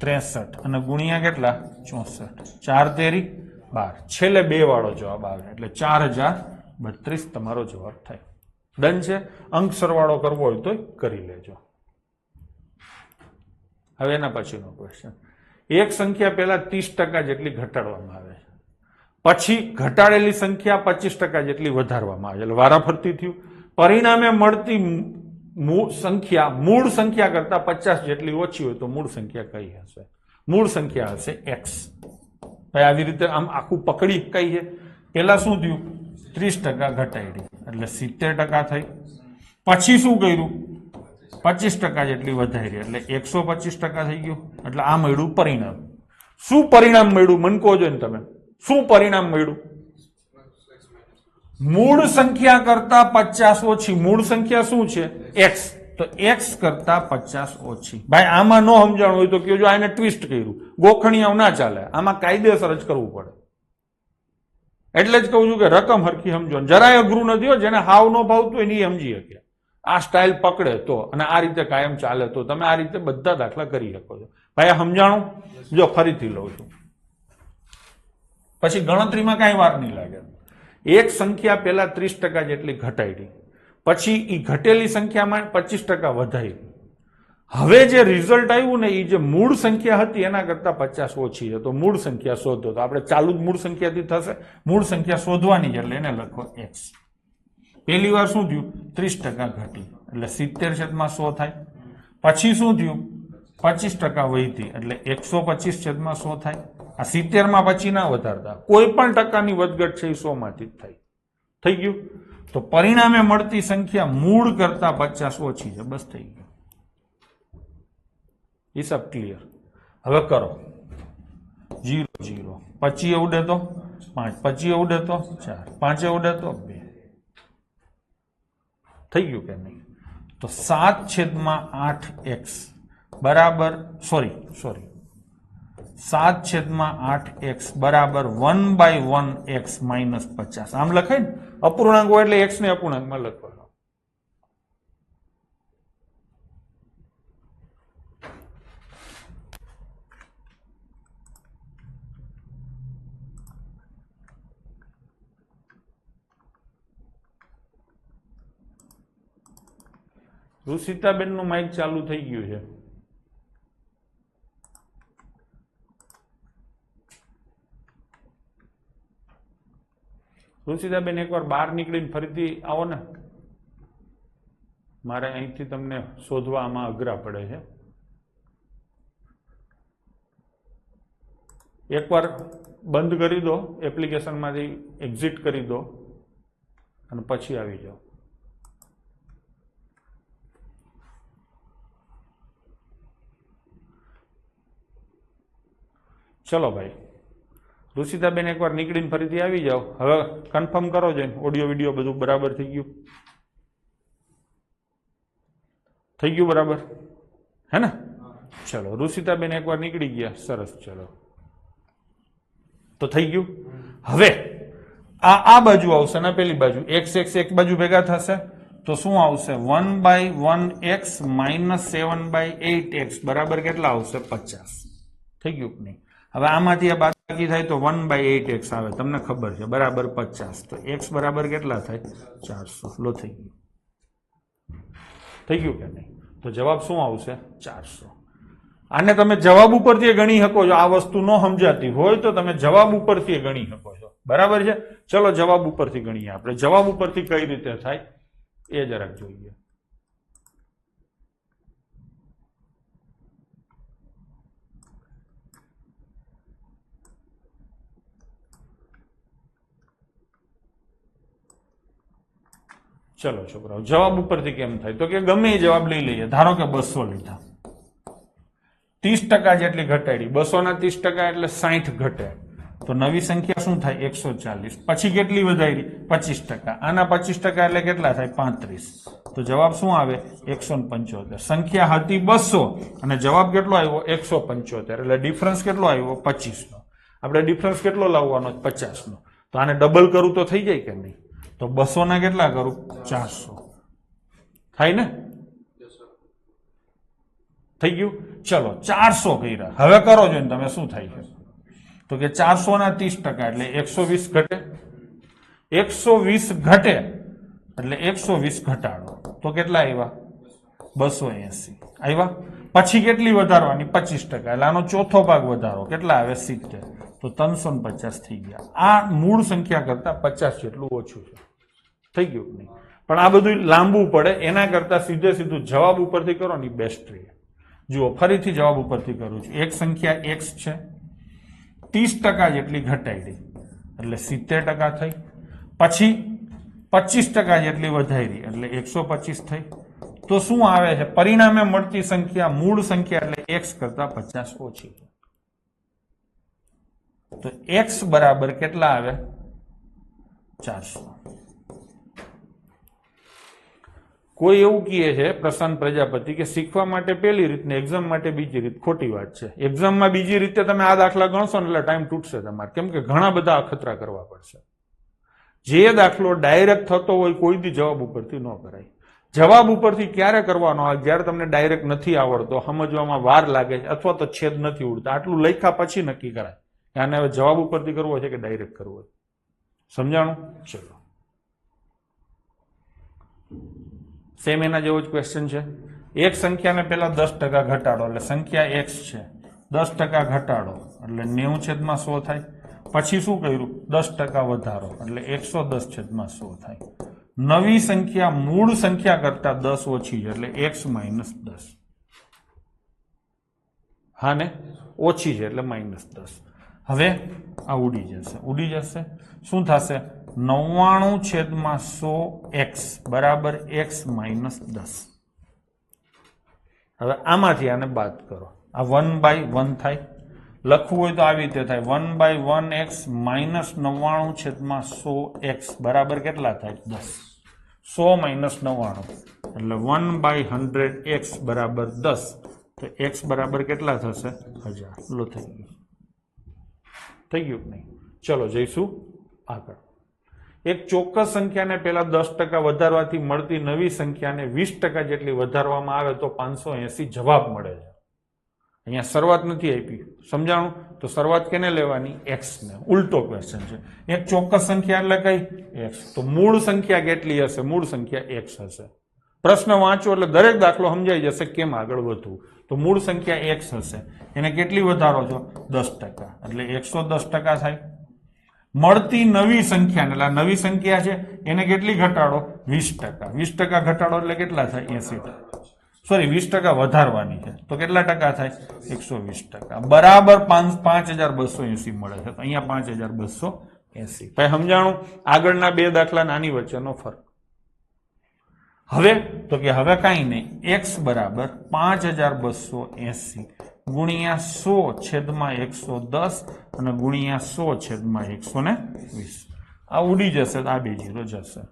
63 અને ગુણ્યા કેટલા? 64. 4 તેરી 12. છેલ્લે 2 વાળો જવાબ આવે એટલે 4032 તમારો જવાબ થાય. ડન છે? અંક સરવાળો કરવો હોય તો કરી લેજો. હવે એના પછીનો ક્વેશ્ચન. એક સંખ્યા પહેલા 30% જેટલી ઘટાડવામાં આવે છે, પછી ઘટાડેલી સંખ્યા 25% જેટલી વધારવામાં આવે છે, એટલે વારાફરતી થયું. પરિણામે મળતી સંખ્યા મૂળ સંખ્યા કરતા 50 જેટલી ઓછી હોય તો મૂળ સંખ્યા કઈ હશે? મૂળ સંખ્યા હશે x. ભાઈ આવી રીતે આમ આખું પકડી કઈ છે? પેલા શું થયું? 30% ઘટાડી એટલે 70% થઈ. પછી શું કર્યું? 25% જેટલી વધારી એટલે 125% થઈ ગયું. એટલે આ મળ્યું પરિણામ. શું પરિણામ મળ્યું? મને કહો છો ને તમે, શું પરિણામ મળ્યું? મૂળ સંખ્યા કરતા 50 ઓછી. મૂળ સંખ્યા શું છે? x. તો x કરતા 50 ઓછી. ભાઈ આમાં ન સમજાણું હોય તો કહેજો, આને ટ્વિસ્ટ કર્યું, ગોખણિયાઓ ના ચાલે, આમાં કાયદેસર જ કરવું પડે. એટલે જ કહું છું કે રકમ હરખી સમજો. જરાય અઘરું નથી હો, જેને હાવ ન ભાવતું હોય ને એ સમજી શકે. આ સ્ટાઇલ પકડે તો, અને આ રીતે કાયમ ચાલે તો તમે આ રીતે બધા દાખલા કરી શકો છો. ભાઈ આ સમજાણું? જો ફરીથી લઉં છું, પછી ગણતરીમાં કાંઈ વાર નહીં લાગે. એક સંખ્યા પહેલા 30% જેટલી ઘટાડી, પછી એ ઘટેલી સંખ્યામાં 25% વધારી. હવે જે રિઝલ્ટ આવ્યું ને એ જે મૂળ સંખ્યા હતી એના કરતા 50 ઓછી છે, તો મૂળ સંખ્યા શોધો. તો આપણે ચાલુ જ મૂળ સંખ્યાથી થશે. મૂળ સંખ્યા શોધવાની છે એટલે એને લખો x. પહેલી વાર શું થયું? 30% ઘટી એટલે 70/100 થાય. પછી શું થયું? 25% વધી એટલે 125/100 થાય. આ 70 પછી ના વધારતા, કોઈ પણ ટકાની વધઘટ છે એ 100 માંથી જ થાય. થઈ ગયું? તો પરિણામે મળતી સંખ્યા મૂળ કરતા 50 ઓછી છે. બસ થઈ ગયું. હિસાબ ક્લિયર. હવે કરો 0 0, પછી ઉડે તો 5, પછી ઉડે તો 4, 5 ઉડે તો 2. થઈ ગયું કે નહીં? તો 7/8x બરાબર 7/8x બરાબર 1/1x માઇનસ 50. આમ લખાય ને? અપૂર્ણાંક હોય એટલે x ને અપૂર્ણાંકમાં લખવાનો. રુષિતાબેન નું માઇક ચાલુ થઈ ગયું છે. રુષિતાબેન એકવાર બહાર નીકળીને ફરીથી આવો ને, મારે અહીંથી તમને શોધવા આમાં અઘરા પડે છે. એકવાર બંધ કરી દો, એપ્લિકેશનમાંથી એક્ઝિટ કરી દો અને પછી આવી જાઓ. ચલો ભાઈ, રુષિતાબેન એકવાર નીકળીને ફરીથી આવી જાઓ. હવે કન્ફર્મ કરો છો ઓડિયો વિડીયો બધું બરાબર થઈ ગયું? થઈ ગયું બરાબર હે ને? ચલો રુષિતાબેન એકવાર નીકળી ગયા, સરસ. ચલો તો થઈ ગયું. હવે આ બાજુ આવશે ને પેલી બાજુ x એક બાજુ ભેગા થશે તો શું આવશે? 1/1x માઇનસ 7/8x બરાબર કેટલા આવશે? 50. થઈ ગયું કે નહીં? હવે આમાંથી આ બાકી થાય તો 1/8x આવે, તમને ખબર છે, બરાબર 50. તો x બરાબર કેટલા થાય? 400. લો થઈ ગયું. થઈ ગયું કે નહીં? તો જવાબ શું આવશે? 400. આને તમે જવાબ ઉપરથી ગણી શકો છો. આ વસ્તુ ન સમજાતી હોય તો તમે જવાબ ઉપરથી ગણી શકો છો. બરાબર છે? ચલો જવાબ ઉપરથી ગણીએ આપણે. જવાબ ઉપરથી કઈ રીતે થાય એ જરાક જોઈએ. ચલો છોકરાઓ, જવાબ ઉપરથી કેમ થાય તો કે ગમે એ જવાબ લઈ લઈએ. ધારો કે 200 લીધા, 30% જેટલી ઘટાડી. 200 ના 30% એટલે 60 ઘટે તો નવી સંખ્યા શું થાય? 140. પછી કેટલી વધારી? 25%. આના 25% એટલે કેટલા થાય? 35. તો જવાબ શું આવે? 175. સંખ્યા હતી 200 અને જવાબ કેટલો આવ્યો? 175. એટલે ડિફરન્સ કેટલો આવ્યો? 25 નો. આપણે ડિફરન્સ કેટલો લાવવાનો? 50 નો. તો આને ડબલ કરું તો થઈ જાય કે નહીં? તો 200 ના કેટલા કરું? 400 થાય ને? થઈ ગયું. ચલો 400 કર્યા. હવે કરો છો ને તમે શું થાય છે તો કે 400 ના 30% એટલે 120 ઘટે. 120 ઘટે એટલે 120 ઘટાડો તો કેટલા આવ્યા? 280 આવ્યા. પછી કેટલી વધારવાની? 25%. એટલે આનો ચોથો ભાગ વધારો. કેટલા આવે? 70. તો 350 થઈ ગયા. આ મૂળ સંખ્યા કરતા 50 જેટલું ઓછું છે. થઈ ગયું નહીં? પણ આ બધું લાંબુ પડે એના કરતા સીધું જવાબ ઉપરથી કરો ને બેસ્ટ રહે. જુઓ ફરીથી જવાબ ઉપરથી કરું છું. એક સંખ્યા x છે, 30% જેટલી ઘટાડી એટલે 70% થઈ. પછી 25% જેટલી વધારી એટલે 125 થઈ. તો શું આવે છે? પરિણામે મળતી સંખ્યા મૂળ સંખ્યા એટલે x કરતા 50 ઓછી છે. તો x બરાબર કેટલા આવે? 400. કોઈ એવું કહે છે પ્રશાંત પ્રજાપતિ કે શીખવા માટે પેલી રીત ને એક્ઝામ માટે બીજી રીત. ખોટી વાત છે. એક્ઝામમાં બીજી રીતે તમે આ દાખલા ગણશો ને એટલે ટાઈમ તૂટશે તમારે, કેમ કે ઘણા બધા અખતરા કરવા પડશે. જે દાખલો ડાયરેક્ટ થતો હોય કોઈ દી જવાબ ઉપરથી ન કરાય. જવાબ ઉપરથી ક્યારે કરવાનો આવે? જ્યારે તમને ડાયરેક્ટ નથી આવડતો, સમજવામાં વાર લાગે છે અથવા તો છેદ નથી ઉડતા. આટલું લખ્યા પછી નક્કી કરાય કે આને હવે જવાબ ઉપરથી કરવો છે કે ડાયરેક્ટ કરવો છે. સમજાણું? ચલો સેમ એના જેવો જ ક્વેશ્ચન છે. એક સંખ્યાને પેલા 10% ઘટાડો એટલે સંખ્યા x છે, 10% ઘટાડો એટલે 90/100 થાય. પછી શું કર્યું? 10% વધારો એટલે 110/100 થાય. નવી સંખ્યા મૂળ સંખ્યા કરતા 10 ઓછી છે એટલે x - 10. હા ને? ઓછી છે એટલે -10. હવે આ ઉડી જશે. શું થશે? 99/100x બરાબર x - 10. હવે આમાંથી આને બાદ કરો. આ 1/1 થાય. લખવું હોય તો આવી રીતે થાય. 1/1x - 99/100x બરાબર કેટલા થાય? 10. 100 - 99 એટલે 1/100x બરાબર 10. તો x બરાબર કેટલા થશે? 1000. લો થઈ ગયું. થઈ ગયું નહીં? ચલો જઈશું આગળ. એક ચોક્કસ સંખ્યાને પેલા 10% વધારવાથી મળતી નવી સંખ્યાને 20% જેટલી વધારવામાં આવે તો 580 જવાબ મળે છે. અહીંયા શરૂઆત નથી આપી. સમજાણું? તો શરૂઆત કેને લેવાની? x ને. ઉલટો ક્વેશ્ચન છે. એક ચોક્કસ સંખ્યા એટલે કઈ? x. તો મૂળ સંખ્યા કેટલી હશે? મૂળ સંખ્યા x હશે. પ્રશ્ન વાંચો એટલે દરેક દાખલો સમજાઈ જશે કેમ આગળ વધવું. તો મૂળ સંખ્યા x હશે. એને કેટલી વધારો છો? 10%. એટલે 110% થાય. મળતી નવી સંખ્યા એટલે નવી સંખ્યા છે એને કેટલી ઘટાડો? 20%. 20% ઘટાડો એટલે કેટલા થાય? 80%. સોરી 20% વધારવાની છે તો કેટલા ટકા થાય? 120%. બરાબર 5280 મળે છે. તો અહીંયા 5280. પછી સમજાણું? આગળના બે દાખલા નાની વચ્ચેનો ફરક. હવે તો કે હવે કાંઈ નહીં. x બરાબર 5280 ગુણ્યા 100/110 અને ગુણ્યા 100/120. આ ઉડી જશે તો આ બે 0 જશે.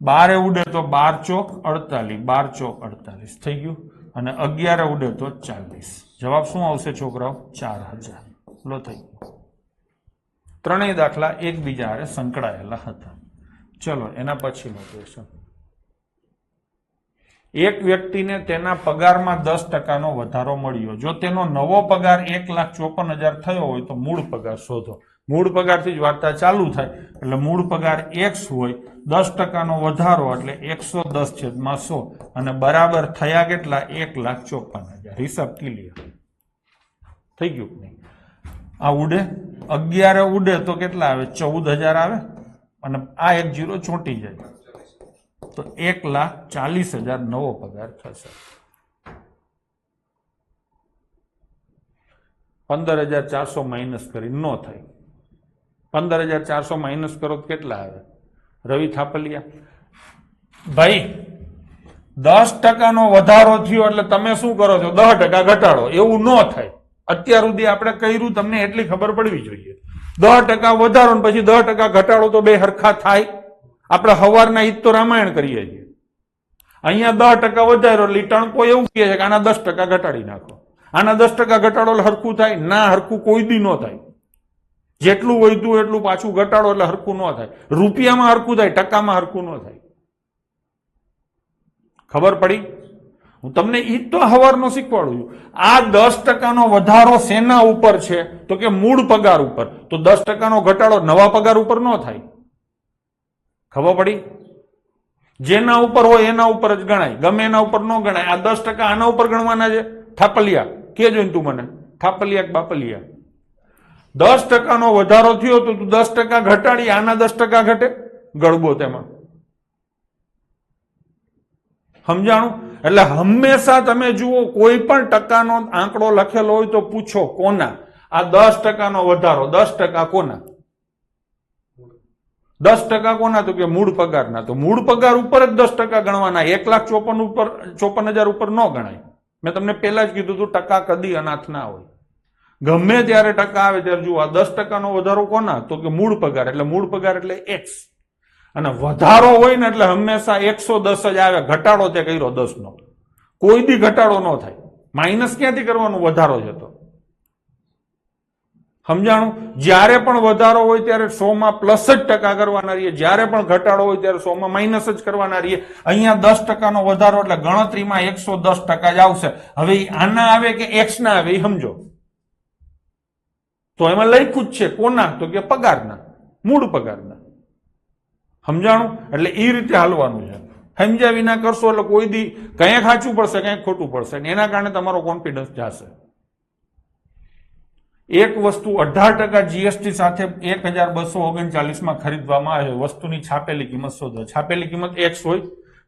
12 ઉડે તો 12 ચોક 48. 12 ચોક 48 થઈ ગયું. અને 11 ઉડે તો 40. જવાબ શું આવશે છોકરાઓ? 4000. લો થઈ ગયું. ત્રણેય દાખલા એકબીજા હારે સંકળાયેલા હતા. ચલો એના પછીનો ક્વેશ્ચન. એક વ્યક્તિને તેના પગારમાં 10% વધારો મળ્યો. જો તેનો નવો પગાર 1,54,000 થયો હોય તો મૂળ પગાર શોધો. મૂળ પગારથી જ વાર્તા ચાલુ થાય એટલે મૂળ પગાર x હોય, 10% વધારો એટલે 110/100 અને બરાબર થયા કેટલા? 1,54,000. હિસાબ ક્લિયર થઈ ગયું નહીં? આ ઉડે 11 ઉડે તો કેટલા આવે? 14,000 આવે અને આ એક 0 ચોંટી જાય તો 1,40,000 નવો પગાર થશે. 15,400 માઇનસ કરી ન થાય. 15,400 માઇનસ કરો તો કેટલા આવે? રવિ થાપલિયા ભાઈ 10% વધારો થયો એટલે તમે શું કરો છો? 10% ઘટાડો. એવું ન થાય. અત્યાર સુધી આપણે કર્યું તમને એટલી ખબર પડવી જોઈએ. 10% વધારો ને પછી 10% ઘટાડો તો બે હરખા થાય? આપણે હવારના હિત તો રામાયણ કરીએ છીએ. અહીંયા 10% વધારો એટલે ટણકો એવું કહે છે કે આના 10% ઘટાડી નાખો. આના 10% ઘટાડો એટલે હરખું થાય? ના, હરખું કોઈ દી ન થાય. જેટલું વધ્યું એટલું પાછું ઘટાડો એટલે હરખું ન થાય. રૂપિયામાં હરખું થાય, ટકામાં હરખું ન થાય. ખબર પડી? હું તમને ઈ તો હવારનો શીખવાડું છું. આ 10%નો વધારો શેના ઉપર છે? તો કે મૂળ પગાર ઉપર. તો 10%નો ઘટાડો નવા પગાર ઉપર ન થાય. ખબર પડી? જેના ઉપર હોય એના ઉપર જ ગણાય, ગમે એના ઉપર ન ગણાય. આ 10% આના ઉપર ગણવાના છે. થાપલિયા કેજો તું મને, થાપલિયા બાપલિયા. 10%નો વધારો થયો તો તું 10% ઘટાડી, આના 10% ઘટે, ગળબો તેમાં. સમજાણું? એટલે હંમેશા તમે જુઓ કોઈ પણ ટકાનો આંકડો લખેલો હોય તો પૂછો કોના? આ 10%નો વધારો 10% કોના? 10% કોના? તો કે મૂળ પગારના. તો મૂળ પગાર ઉપર જ 10% ગણવાના. 1,54,000 ઉપર ન ગણાય. મેં તમને પહેલા જ કીધું તું ટકા કદી અનાથ ના હોય. ગમે ત્યારે ટકા આવે ત્યારે જુઓ આ 10%નો વધારો કોના? તો કે મૂળ પગાર. એટલે મૂળ પગાર એટલે x. અને વધારો હોય ને એટલે હંમેશા 110 જ આવે. ઘટાડો તે કર્યો 10 નો, કોઈ દી ઘટાડો ન થાય. માઇનસ ક્યાંથી કરવાનું? વધારો છે તો. સમજાણું? જ્યારે પણ વધારો હોય ત્યારે 100 માં પ્લસ જ ટકા કરવાના રહીએ. જ્યારે પણ ઘટાડો હોય ત્યારે 100 માં માઇનસ જ કરવાના રહીએ. અહીંયા 10%નો વધારો એટલે ગણતરીમાં 110% જ આવશે. હવે આના આવે કે એક્સ ના આવે એ સમજો. તો એમાં લખ્યું જ છે કોના? તો કે પગારના, મૂળ પગારના. સમજાણું? એટલે એ રીતે હાલવાનું છે. સમજ્યા વિના કરશો એટલે કોઈ દી કંઈક સાચું પડશે, કંઈક ખોટું પડશે. એના કારણે તમારો કોન્ફિડન્સ જશે. એક વસ્તુ 18% જીએસટી સાથે 1,239 માં ખરીદવામાં આવે. વસ્તુની છાપેલી કિંમત શોધો. છાપેલી કિંમત x હોય,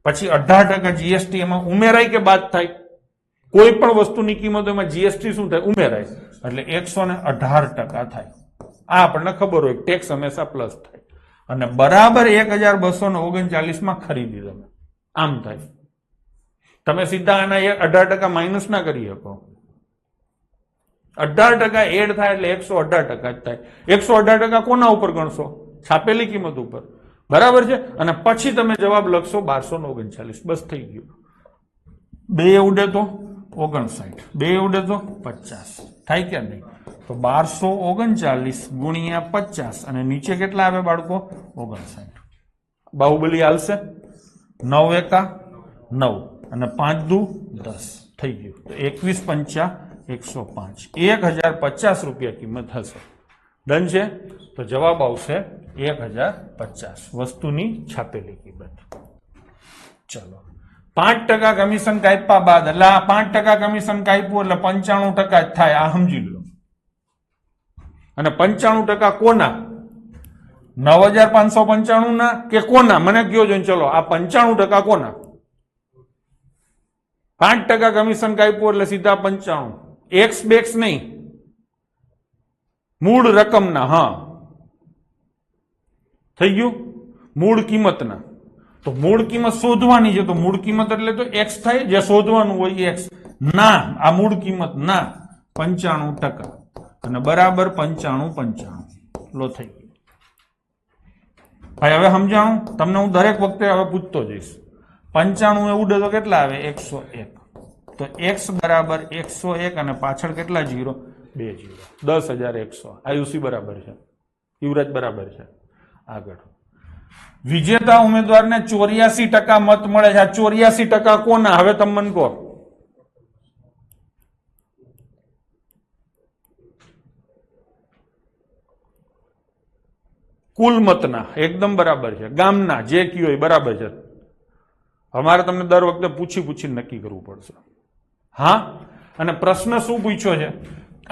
પછી 18% જીએસટી એમાં ઉમેરાય કે બાદ થાય? કોઈ પણ વસ્તુની કિંમત એમાં જીએસટી શું થાય? ઉમેરાય. એટલે 118% થાય. આ આપણને ખબર હોય, ટેક્સ હંમેશા પ્લસ થાય. અને બરાબર 1,239 માં ખરીદી તમે. આમ થાય. તમે સીધા આના 18% માઇનસ ના કરી શકો. 18% એડ થાય એટલે 118% જ થાય. 118% કોના ઉપર ગણશો? છાપેલી કિંમત ઉપર. બરાબર છે? અને પછી તમે જવાબ લખશો 1239. બસ થઈ ગયું. 2 ઉડે તો 59, 2 ઉડે તો 50 થાય કે નહીં? તો 1239 ગુણ્યા 50 અને નીચે કેટલા આવે બાળકો? 59. બાહુબલી હાલશે? 9 એકા 9 અને 5 દુ 10 થઈ ગયું. તો 21 પંચા 105, 1,050 રૂપિયા કિંમત હશે. ડન છે? તો જવાબ આવશે 1,050 વસ્તુની છાપેલી કિંમત. ચલો 5% કમિશન કાપ્યા બાદ એટલે આ 5% કમિશન કાપ્યું એટલે 95% જ થાય. આ સમજી લો. અને 95% કોના? 9,595 ના કે કોના? મને કયો જોઈને. ચલો આ 95% કોના? 5% કમિશન કાપ્યું એટલે સીધા 95. એક્સ બેક્સ નહીં, મૂળ રકમના. હા થઈ ગયું. મૂળ કિંમતના. તો મૂળ કિંમત શોધવાની છે. તો મૂળ કિંમત એટલે તો એક્સ થાય. જે શોધવાનું હોય એક્સ ના. આ મૂળ કિંમત ના 95% અને બરાબર 95. લો થઈ ગયું. ભાઈ હવે સમજાણું? તમને હું દરેક વખતે હવે પૂછતો જઈશ. 95 એ ઉડે તો કેટલા આવે? 101. તો x બરાબર 101 અને પાછળ કેટલા 0 2 0 10,100 આયુસી બરાબર છે યુવરાજ બરાબર છે આગળ વિજેતા ઉમેદવારને 84% મત મળે છે આ 84% કોના હવે તમે મને કહો કુલ મતના એકદમ બરાબર છે ગામના જે કયો એ બરાબર છે અમારે તમને દર વખતે પૂછીને નક્કી કરવું પડશે હા અને પ્રશ્ન શું પૂછ્યો છે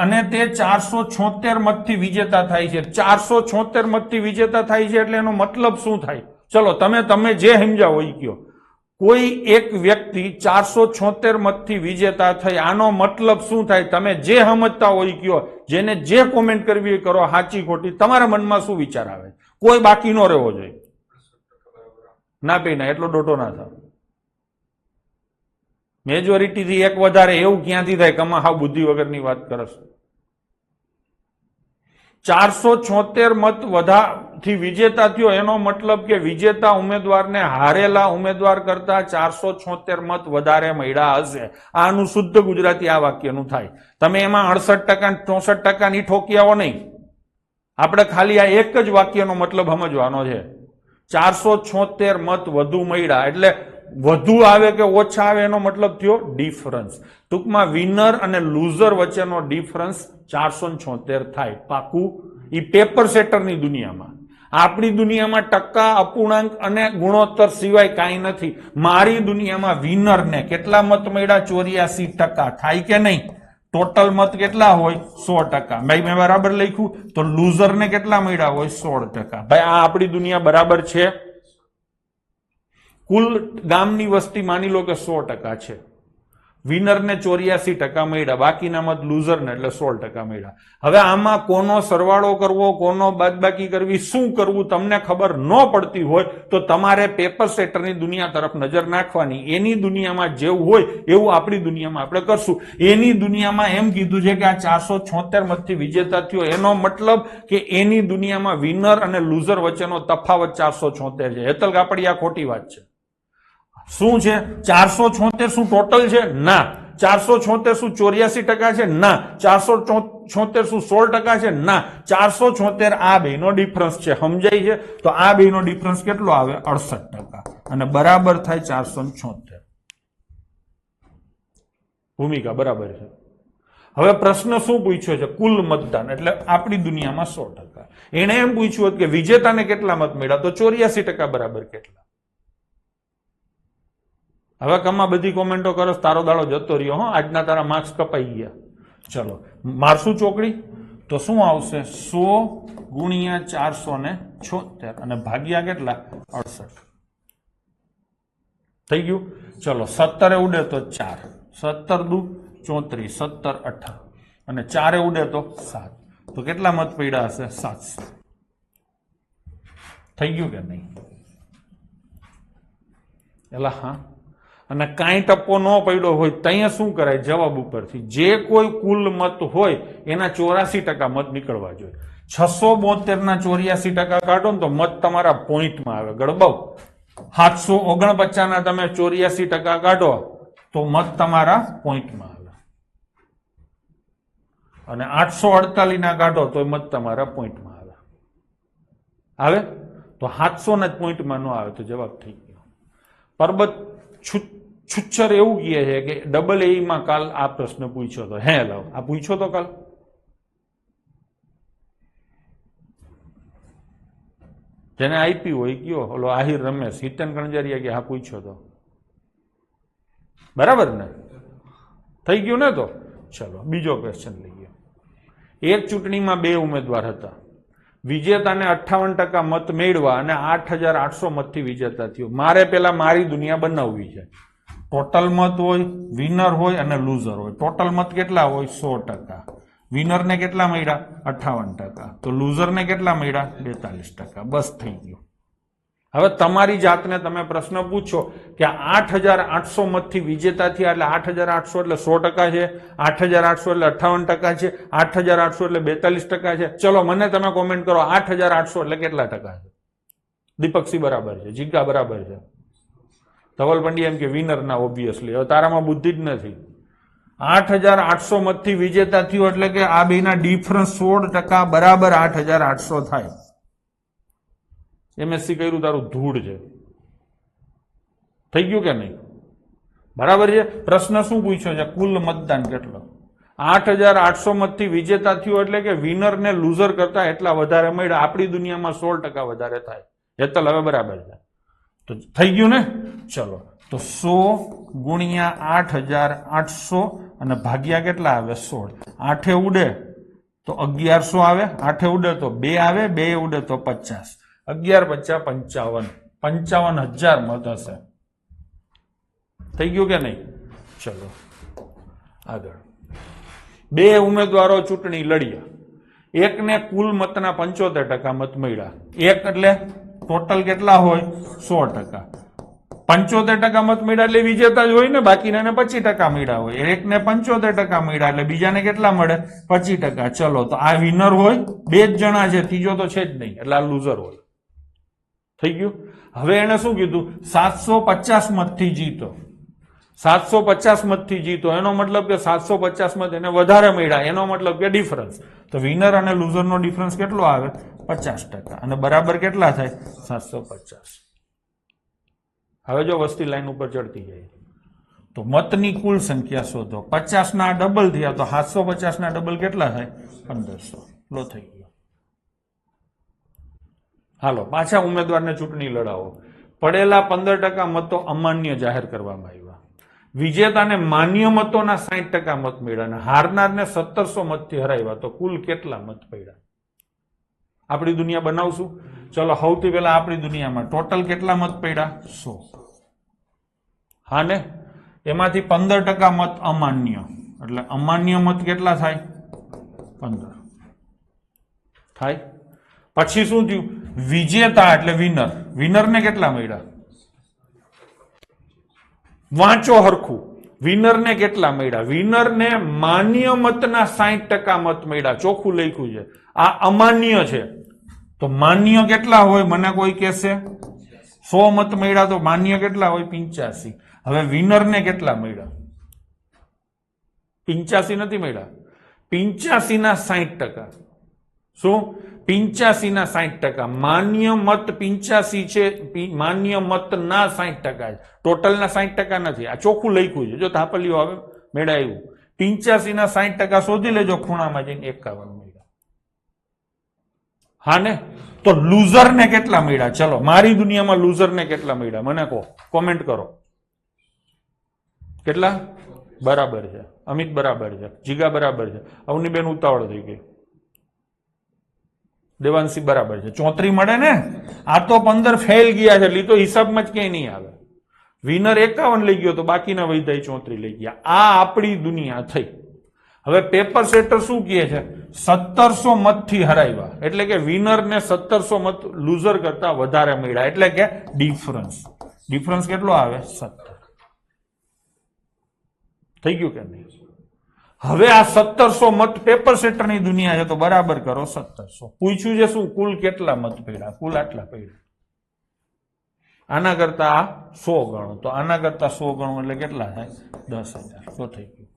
અને તે 476 મતથી વિજેતા થાય છે 476 મતથી વિજેતા થાય છે એટલે એનો મતલબ શું થાય ચલો તમે જે સમજાવો એ કયો કોઈ એક વ્યક્તિ 476 મતથી વિજેતા થઈ આનો મતલબ શું થાય તમે જે સમજતા હોય એ કયો જેને જે કોમેન્ટ કરવી એ કરો સાચી ખોટી તમારા મનમાં શું વિચાર આવે કોઈ બાકી ન રહેવો જોઈએ ના પીના એટલો ડોટો ના થાય મેજોરિટી થી એક વધારે એવું ક્યાંથી થાય કમા હાવ બુદ્ધિ વગરની વાત કરસ 476 મત વધારથી વિજેતા થયો એનો મતલબ કે વિજેતા ઉમેદવારને હારેલા ઉમેદવાર કરતા 476 મત વધારે મળ્યા હશે આનું શુદ્ધ ગુજરાતી આ વાક્યનું થાય તમે એમાં 68% 64% ની ઠોકી આવો નહીં આપણે ખાલી આ એક જ વાક્યનો મતલબ સમજવાનો છે 476 મત વધુ મળ્યા એટલે વધુ આવે કે ઓછા આવે એનો મતલબ થયો ડિફરન્સ ટૂંકમાં વિનર અને લૂઝર વચ્ચેનો ડિફરન્સ 476 થાય પાકું ઈ પેપર સેટરની દુનિયામાં આપણી દુનિયામાં ટકા અપૂર્ણાંક અને ગુણોત્તર સિવાય કાંઈ નથી મારી દુનિયામાં વિનરને કેટલા મત મળ્યા 84% થાય કે નહીં ટોટલ મત કેટલા હોય 100% ભાઈ મેં બરાબર લખ્યું તો લૂઝરને કેટલા મળ્યા હોય 16% ભાઈ આ આપણી દુનિયા બરાબર છે કુલ ગામની વસ્તી માની લો કે 100% છે વિનરને 84% મળ્યા બાકીના મત લૂઝરને એટલે 16% મળ્યા હવે આમાં કોનો સરવાળો કરવો કોનો બાદબાકી કરવી શું કરવું તમને ખબર ન પડતી હોય તો તમારે પેપર સેટરની દુનિયા તરફ નજર નાખવાની એની દુનિયામાં જેવું હોય એવું આપણી દુનિયામાં આપણે કરશું એની દુનિયામાં એમ કીધું છે કે આ 476 મતથી વિજેતા થયો એનો મતલબ કે એની દુનિયામાં વિનર અને લૂઝર વચ્ચેનો તફાવત 476 છે હેતલ કાપડી આ ખોટી વાત છે શું છે 476 શું ટોટલ છે ના 476 શું 84% છે ના 476 શું 16% છે ના 476 આ બેનો ડિફરન્સ છે સમજાય છે તો આ બેનો ડિફરન્સ કેટલો આવે 68% અને બરાબર થાય 476 ભૂમિકા બરાબર છે હવે પ્રશ્ન શું પૂછ્યો છે કુલ મતદાન એટલે આપણી દુનિયામાં 100% એને એમ પૂછ્યું હતું કે વિજેતાને કેટલા મત મળ્યા તો 84% બરાબર કેટલા હવે કમા બધી કોમેન્ટો કરો તારો દાડો જતો રહ્યો હો આજના તારા માર્ક્સ કપાઈ ગયા ચલો મારશું ચોકડી તો શું આવશે 100 ગુણ્યા 476 અને ભાગ્યા કેટલા 68 થઈ ગયું ચલો 17 ઉડે તો 4 17 દુ 34 17 18 અને 4 ઉડે તો 7 તો કેટલા મત પડ્યા હશે 700 થઈ ગયું કે નહીં એલા હા અને કાંઈ ટપ્પો ન પડ્યો હોય ત્યાં શું કરાય જવાબ ઉપરથી જે કોઈ કુલ મત હોય એના 84% મત નીકળવા જોઈએ 672 ના 84% કાઢો ને તો મત તમારા પોઈન્ટમાં આવે ગડબવ 749 ના તમે 84% કાઢો તો મત તમારા પોઈન્ટમાં આવે અને 848 ના કાઢો તો મત તમારા પોઈન્ટમાં આવે તો 700 ના જ પોઈન્ટમાં ન આવે તો જવાબ થઈ ગયો પરબત છુચ્છર એવું કહે છે કે ડબલ એ માં કાલ આ પ્રશ્ન પૂછ્યો હતો હે લાવ આ પૂછ્યો તો કાલ જેને આઈપી હોય કયો ઓલો આહિર રમેશ હિતન કણજારિયા કે હા પૂછ્યો તો બરાબર ને થઈ ગયું ને તો ચલો બીજો ક્વેશ્ચન લઈએ એક ચૂંટણીમાં 2 ઉમેદવાર હતા વિજેતાને 58% મત મેળવા અને 8800 મતથી વિજેતા થયો મારે પેલા મારી દુનિયા બનાવવી છે ટોટલ મત હોય વિનર હોય અને લૂઝર હોય ટોટલ મત કેટલા હોય 100% વિનરને કેટલા મળ્યા 58% તો લૂઝરને કેટલા મળ્યા 42% બસ થઈ ગયું હવે તમારી જાતને તમે પ્રશ્ન પૂછો કે 8800 મતથી વિજેતા થયા એટલે 8800 એટલે 100% છે 8800 એટલે 58% છે 8800 એટલે 42% છે ચલો મને તમે કોમેન્ટ કરો 8800 એટલે કેટલા ટકા છે દીપકસિંહ બરાબર છે જીગા બરાબર છે ધવલ પંડ્યા એમ કે વિનર ના ઓબ્વિયસલી હવે તારામાં બુદ્ધિ જ નથી 8,800 મતથી વિજેતા થયો એટલે કે આ બેના ડિફરન્સ 16% બરાબર 8,800 થાય. MSc કર્યું તારું ધૂળ છે. થઈ ગયું કે નહીં? બરાબર છે. પ્રશ્ન શું પૂછ્યો છે? કુલ મતદાન કેટલો? 8,800 મતથી વિજેતા થયો એટલે કે વિનર ને લૂઝર કરતા એટલા વધારે મળ્યા. આપણી દુનિયામાં 16% વધારે થાય. હેતલ હવે બરાબર છે તો થઈ ગયું ને? ચલો તો 100 ગુણ્યા 8,800 અને ભાગ્યા કેટલા આવે? 16. 8 ઉડે તો 1100 આવે, 8 ઉડે તો 2 આવે, 2 ઉડે તો 50. 11 × 55 55,000 મત હશે. થઈ ગયું કે નહીં? ચલો આગળ. બે ઉમેદવારો ચૂંટણી લડ્યા. એકને કુલ મતના 75% મત મળ્યા. એક એટલે ટોટલ કેટલા હોય? 100%. 75% મત મળ્યા એટલે વિજેતા જ હોય ને, બાકીના 25% મળ્યા હોય. એકને 75% મળ્યા એટલે બીજાને કેટલા મળે? 25%. ચલો તો આ વિનર હોય, બે જ જણા છે, ત્રીજો તો છે જ નહીં એટલે આ લૂઝર હોય. થઈ ગયું? હવે એને શું કીધું? 750 મતથી જીતો. 750 મતથી જીતો એનો મતલબ કે 750 મત એને વધારે મળ્યા, એનો મતલબ કે ડિફરન્સ. તો વિનર અને લૂઝરનો ડિફરન્સ કેટલો આવે? 50%. અને બરાબર કેટલા થાય? 750. હવે જો વસ્તી લાઈન ઉપર ચડતી જાય તો મતની કુલ સંખ્યા શોધો. 50 ના ડબલ થયા તો 750 ના ડબલ કેટલા થાય? 1500. લો થઈ ગયો. હાલો પાછા ઉમેદવારને ચૂંટણી લડાવો. પડેલા 15% મતો અમાન્ય જાહેર કરવામાં આવ્યા. વિજેતાને માન્ય મતોના 60% મત મળ્યા અને હારનારને 1700 મતથી હરાવ્યા. તો કુલ કેટલા મત પડ્યા? આપણી દુનિયા બનાવશું. ચલો સૌથી પહેલા આપણી દુનિયામાં ટોટલ કેટલા મત પડ્યા? 100. હા ને? એમાંથી 15% મત અમાન્ય એટલે અમાન્ય મત કેટલા થાય? 15 થાય. પછી શું થયું? વિજેતા એટલે વિનર. વિનરને કેટલા મળ્યા? વાંચો હરખું. વિનરને કેટલા મળ્યા? વિનરને માન્ય મતના 60% મત મળ્યા. ચોખ્ખું લખ્યું છે. આ અમાન્ય છે તો માન્ય કેટલા હોય? મને કોઈ કહેશે 100 મત મળ્યા તો માન્ય કેટલા હોય? 85. હવે વિનરને કેટલા મળ્યા? 85 નથી મળ્યા. 85 ના 60%. શું? 85 ના 60%. માન્ય મત 85 છે, માન્ય મત ના 60%. ટોટલ ના 60% નથી. આ ચોખ્ખું લખ્યું છે. જો થાપલીઓ આવે મેળા આવ્યું. 85 ના 60% શોધી લેજો ખૂણામાં જઈને. 51 મળ્યા. હા ને? તો લૂઝર ને કેટલા મળ્યા? ચલો મારી દુનિયામાં લૂઝર ને કેટલા મળ્યા મને કહો, કોમેન્ટ કરો. કેટલા? બરાબર છે. અમિત બરાબર છે. જીગા બરાબર છે. અવનીબેન ઉતાવળ થઈ ગઈ. દેવાંશી બરાબર છે. 34 મળે ને? આ તો 15 ફેલ ગયા છે એટલે તો હિસાબમાં જ ક્યાંય નહીં આવે. વિનર 51 લઈ ગયો તો બાકીના વૈધાઈ 34 લઈ ગયા. આ આપણી દુનિયા થઈ. હવે પેપર સેટર શું કહે છે? 1700 મતથી હરાવ્યા એટલે કે વિનર ને 1700 મત લૂઝર કરતા વધારે મળ્યા એટલે કે ડિફરન્સ. ડિફરન્સ કેટલો આવે? 17. થઈ ગયું કે નહીં? હવે આ 1700 મત પેપર સેટરની દુનિયા છે તો બરાબર કરો 1700. પૂછ્યું છે શું? કુલ કેટલા મત પડ્યા? કુલ આટલા પડ્યા. આના કરતા આ 100 ગણો તો આના કરતા 100 ગણો એટલે કેટલા થાય? 10,000. તો થઈ ગયું.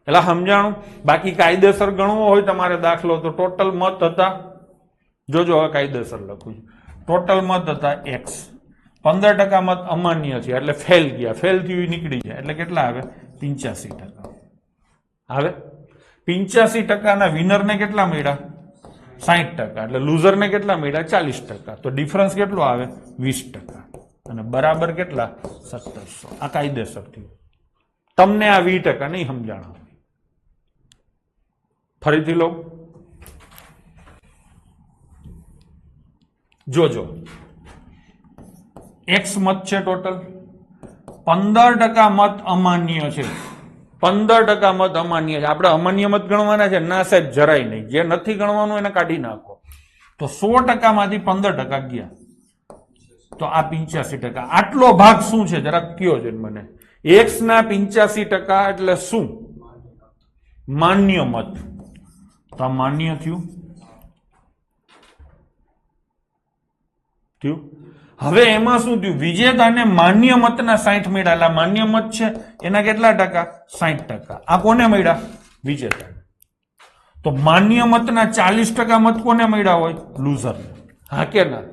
એટલે સમજાણું? બાકી કાયદેસર ગણવો હોય તમારે દાખલો તો ટોટલ મત હતા, જોજો હવે કાયદેસર લખું છું. ટોટલ મત હતા x. 15% મત અમાન્ય છે એટલે ફેલ ગયા. ફેલ થયું નીકળી જાય એટલે કેટલા આવે? 85% આવે. 85% ના વિનરને કેટલા મળ્યા? 60%. એટલે લૂઝરને કેટલા મળ્યા? 40%. તો ડિફરન્સ કેટલો આવે? 20%. અને બરાબર કેટલા? 1700. આ કાયદેસર થયું. તમને આ 20% નહીં સમજાણા. ફરીથી લો, જોજો. x મત છે ટોટલ. 15% મત અમાન્ય છે. 15% મત અમાન્ય છે. આપણે અમાન્ય મત ગણવાના છે? ના સાહેબ, જરાય નહીં. જે નથી ગણવાનું એને કાઢી નાખો. તો 100% માંથી 15% ગયા તો આ 85%. આટલો ભાગ શું છે જરાક કયો છે મને? x ના 85% એટલે શું? માન્ય મત. તો આ માન્ય થયું. હવે એમાં શું થયું, વિજેતાને માન્ય મતના 60 મળ્યા, એટલે માન્ય મત છે એના કેટલા ટકા, 60%. આ કોને મળ્યા, વિજેતા. તો માન્ય મતના 40% મત કોને મળ્યા હોય, લૂઝર. હા કે ના?